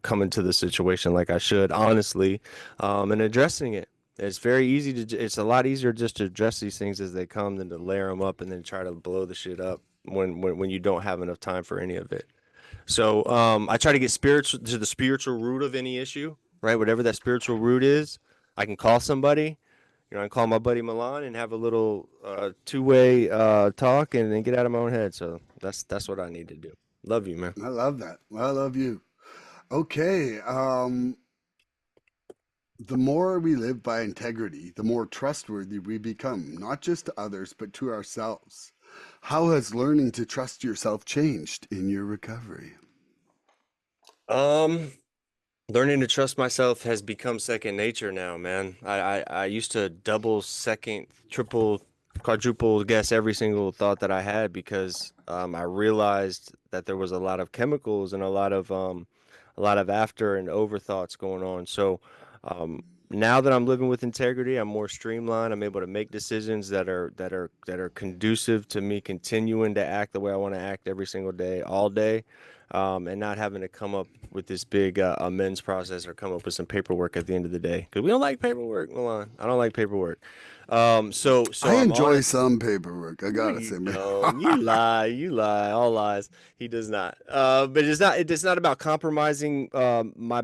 coming to the situation like I should, honestly, and addressing it. It's very easy it's a lot easier just to address these things as they come than to layer them up and then try to blow the shit up when you don't have enough time for any of it. So I try to get spiritual to the spiritual root of any issue, right? Whatever that spiritual root is, I can call somebody. I can call my buddy Milan and have a little two-way talk and then get out of my own head. So that's what I need to do. Love you, man. I love that. I love you. Okay. The more we live by integrity, the more trustworthy we become, not just to others, but to ourselves. How has learning to trust yourself changed in your recovery? Um, Learning to trust myself has become second nature now, man. I used to double, second, triple, quadruple guess every single thought that I had because I realized that there was a lot of chemicals and a lot of after and over thoughts going on. So now that I'm living with integrity, I'm more streamlined. I'm able to make decisions that are conducive to me continuing to act the way I want to act every single day, all day, and not having to come up with this big amends process or come up with some paperwork at the end of the day. Because we don't like paperwork, Milan. I don't like paperwork. So I I'm enjoy on. some paperwork, I No, gotta you say, man. don't. You lie. You lie. All lies. He does not. But it's not. It's not about compromising my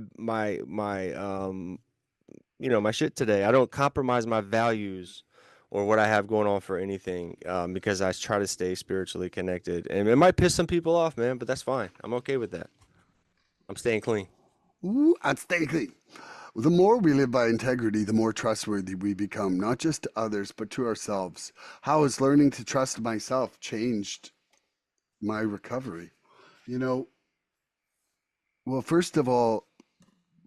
shit today. I don't compromise my values or what I have going on for anything because I try to stay spiritually connected. And it might piss some people off, man, but that's fine. I'm okay with that. I'm staying clean. Ooh, I'd stay clean. The more we live by integrity, the more trustworthy we become, not just to others, but to ourselves. How has learning to trust myself changed my recovery? You know, well, first of all,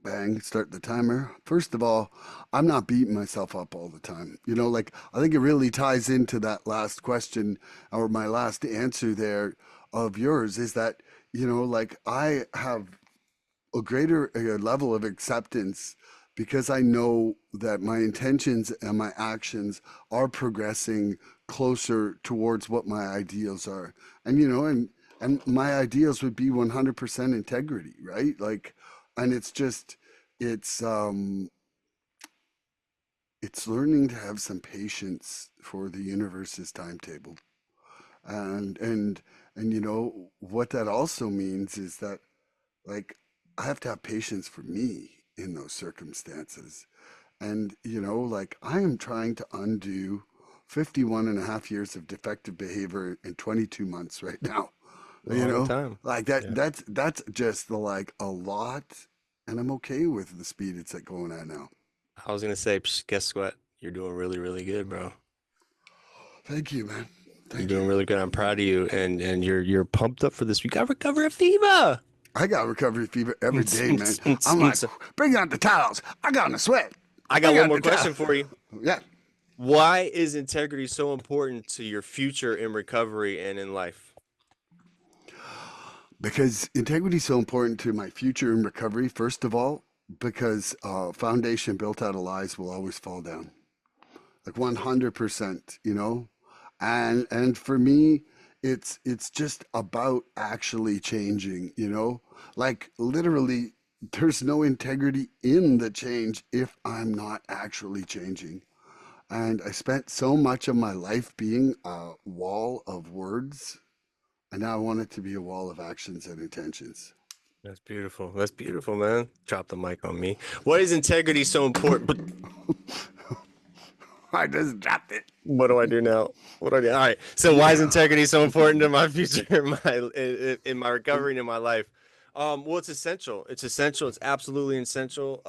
bang, start the timer. First of all, I'm not beating myself up all the time. Like I think it really ties into that last question or my last answer there of yours is that, like I have a greater level of acceptance because I know that my intentions and my actions are progressing closer towards what my ideals are. And my ideals would be 100% integrity, right? Like, and it's it's learning to have some patience for the universe's timetable. And what that also means is that, like, I have to have patience for me in those circumstances. And, like I am trying to undo 51 and a half years of defective behavior in 22 months right now. Long time. Like that, Yeah. that's just like a lot. And I'm okay with the speed it's at going at now. I was gonna say, psh, guess what? You're doing really, really good, bro. Thank you, man. You're Thank doing you. really good. I'm proud of you, and you're pumped up for this. We got recover a fever. I got recovery fever every day, man. I'm like, bring out the towels. I got in a sweat. I got one more question for you. Yeah. Why is integrity so important to your future in recovery and in life? Because integrity is so important to my future in recovery, first of all, because foundation built out of lies will always fall down. Like 100%, you know? And for me, it's just about actually changing, you know? Like literally there's no integrity in the change if I'm not actually changing. And I spent so much of my life being a wall of words, and now I want it to be a wall of actions and intentions. That's beautiful. That's beautiful, man. Drop the mic on me. Why is integrity so important? But I just dropped it. what do I do now? What do I do? All right. So why is integrity so important to my future, in my recovery and in my life? Well, it's essential. It's essential. It's absolutely essential.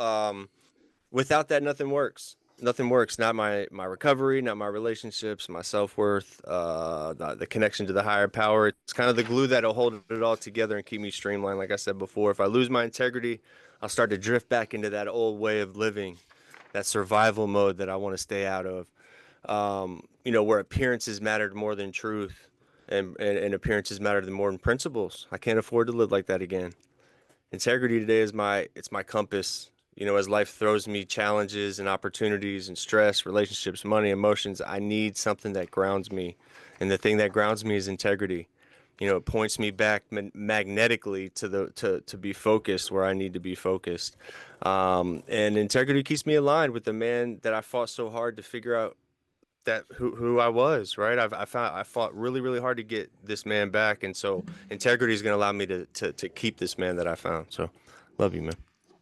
Without that, nothing works. Nothing works. Not my recovery, not my relationships, my self-worth, the connection to the higher power. It's kind of the glue that'll hold it all together and keep me streamlined. Like I said before, if I lose my integrity, I'll start to drift back into that old way of living, that survival mode that I want to stay out of. Where appearances mattered more than truth, and appearances mattered more than principles. I can't afford to live like that again. Integrity today is my compass. As life throws me challenges and opportunities and stress, relationships, money, emotions, I need something that grounds me. And the thing that grounds me is integrity. It points me back magnetically to be focused where I need to be focused. And integrity keeps me aligned with the man that I fought so hard to figure out that who I was, right? I fought really, really hard to get this man back. And so integrity is going to allow me to keep this man that I found. So love you, man.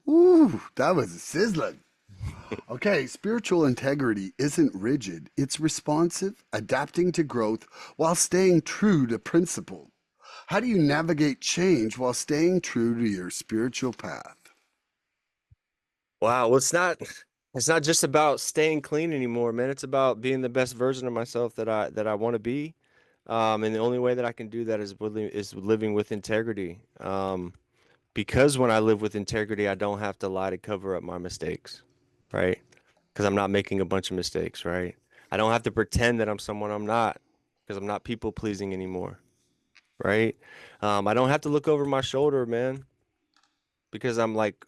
Ooh, that was sizzling. Okay, spiritual integrity isn't rigid. It's responsive, adapting to growth while staying true to principle. How do you navigate change while staying true to your spiritual path? Wow. Well, it's not just about staying clean anymore, man. It's about being the best version of myself that I want to be. And the only way that I can do that is living with integrity. Because when I live with integrity, I don't have to lie to cover up my mistakes, right? Because I'm not making a bunch of mistakes, right? I don't have to pretend that I'm someone I'm not, because I'm not people pleasing anymore, right? I don't have to look over my shoulder, man, because I'm like,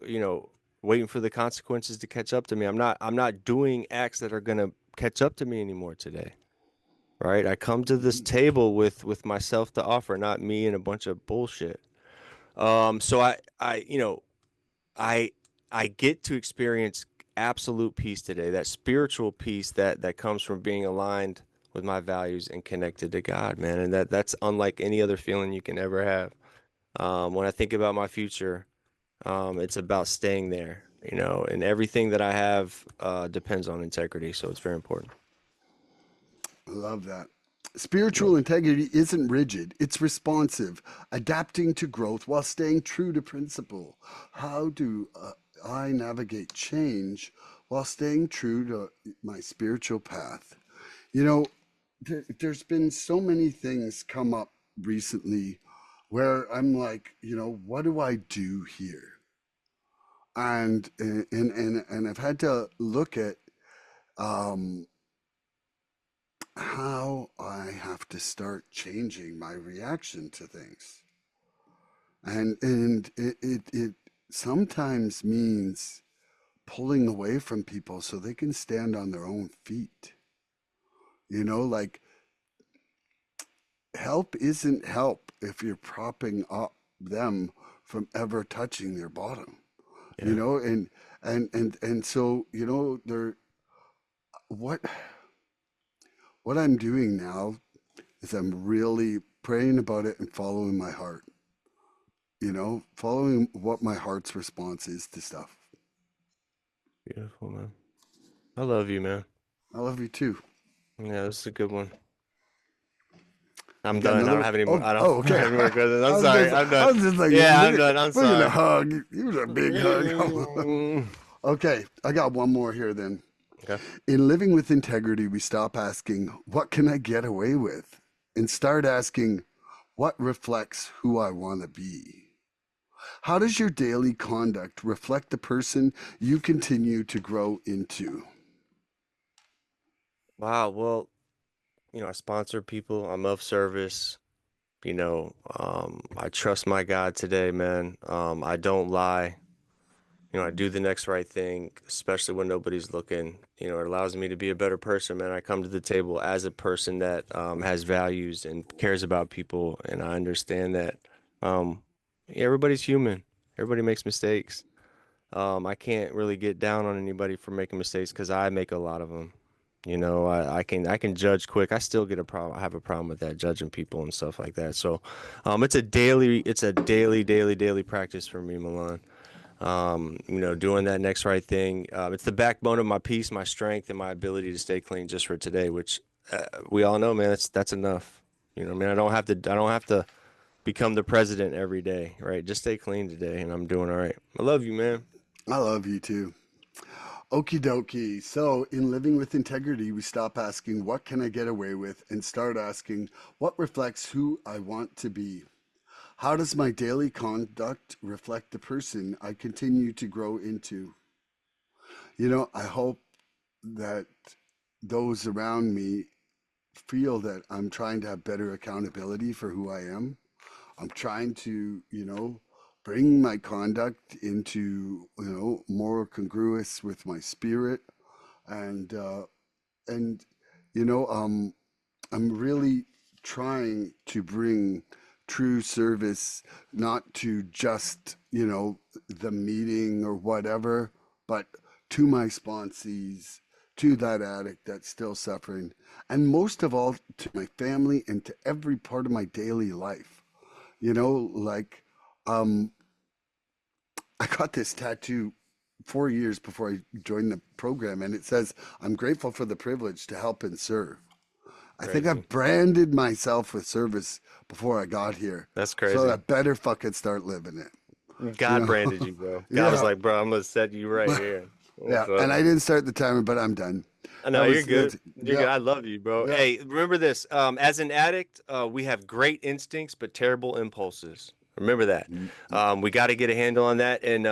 waiting for the consequences to catch up to me. I'm not doing acts that are gonna catch up to me anymore today, right? I come to this table with myself to offer, not me and a bunch of bullshit. So I, I I get to experience absolute peace today, that spiritual peace that comes from being aligned with my values and connected to God, man. And that's unlike any other feeling you can ever have. When I think about my future, it's about staying there, and everything that I have depends on integrity. So it's very important. I love that. Spiritual integrity isn't rigid, it's responsive, adapting to growth while staying true to principle. How do I navigate change while staying true to my spiritual path? You know, there's been so many things come up recently where I'm like, what do I do here? And I've had to look at um, how I have to start changing my reaction to things. And it sometimes means pulling away from people so they can stand on their own feet. Like help isn't help if you're propping up them from ever touching their bottom. Yeah. And so, there what what I'm doing now is I'm really praying about it and following my heart, following what my heart's response is to stuff. Beautiful, man. I love you, man. I love you too. Yeah, this is a good one. I'm You got done. I another don't one? have any more. Oh, I don't oh, okay. have any more questions. I I'm was sorry. just, I'm I done. was just like, Yeah, I'm done. I'm we're gonna sorry. hug. It was a big hug. Okay, I got one more here then. Okay. In living with integrity, we stop asking, what can I get away with? And start asking, what reflects who I want to be? How does your daily conduct reflect the person you continue to grow into? Wow. Well, I sponsor people. I'm of service. I trust my God today, man. I don't lie. I do the next right thing, especially when nobody's looking. It allows me to be a better person, man. I come to the table as a person that has values and cares about people, and I understand that everybody's human. Everybody makes mistakes. I can't really get down on anybody for making mistakes because I make a lot of them. I can judge quick. I still get a problem. I have a problem with that, judging people and stuff like that. So, it's a daily practice for me, Milan. Doing that next right thing. It's the backbone of my peace, my strength, and my ability to stay clean just for today, which we all know, man, that's enough. I don't have to become the president every day, right? Just stay clean today, and I'm doing all right. I love you, man. I love you too. Okie dokie. So, in living with integrity, we stop asking, what can I get away with? And start asking, what reflects who I want to be? How does my daily conduct reflect the person I continue to grow into? I hope that those around me feel that I'm trying to have better accountability for who I am. I'm trying to, bring my conduct into, more congruous with my spirit. And, and, I'm really trying to bring true service, not to just, the meeting or whatever, but to my sponsees, to that addict that's still suffering, and most of all, to my family and to every part of my daily life. Like, um, I got this tattoo 4 years before I joined the program, and it says, I'm grateful for the privilege to help and serve. I think I Crazy. branded myself with service before I got here. That's So I crazy. better fucking start living it. You God know? branded you, bro. God was Yeah. like, bro, I'm gonna set you right here. Yeah. What's up? And I didn't start the timer, but I'm done. No, you're That's, good. You're good. yeah. I love you, bro. Yeah. Hey, remember this. As an addict, we have great instincts but terrible impulses. Remember that. We got to get a handle on that, and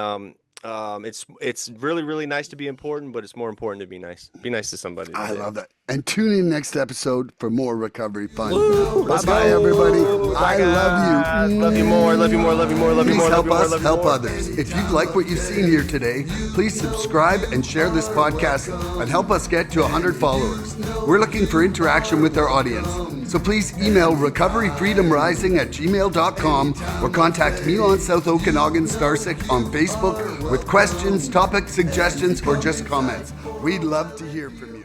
it's really really nice to be important, but it's more important to be nice. Be nice to somebody I today. love that. And tune in next episode for more recovery fun. Woo! Bye Let's bye, go. everybody. Bye, I love guys. you. Love you more. Love you more. Love you more. Love you Please more. Love help you more. us Love you help more. others. If you like what you've seen here today, please subscribe and share this podcast and help us get to 100 followers. We're looking for interaction with our audience. So please email recoveryfreedomrising@gmail.com or contact Milan South Okanagan Starsick on Facebook with questions, topic suggestions, or just comments. We'd love to hear from you.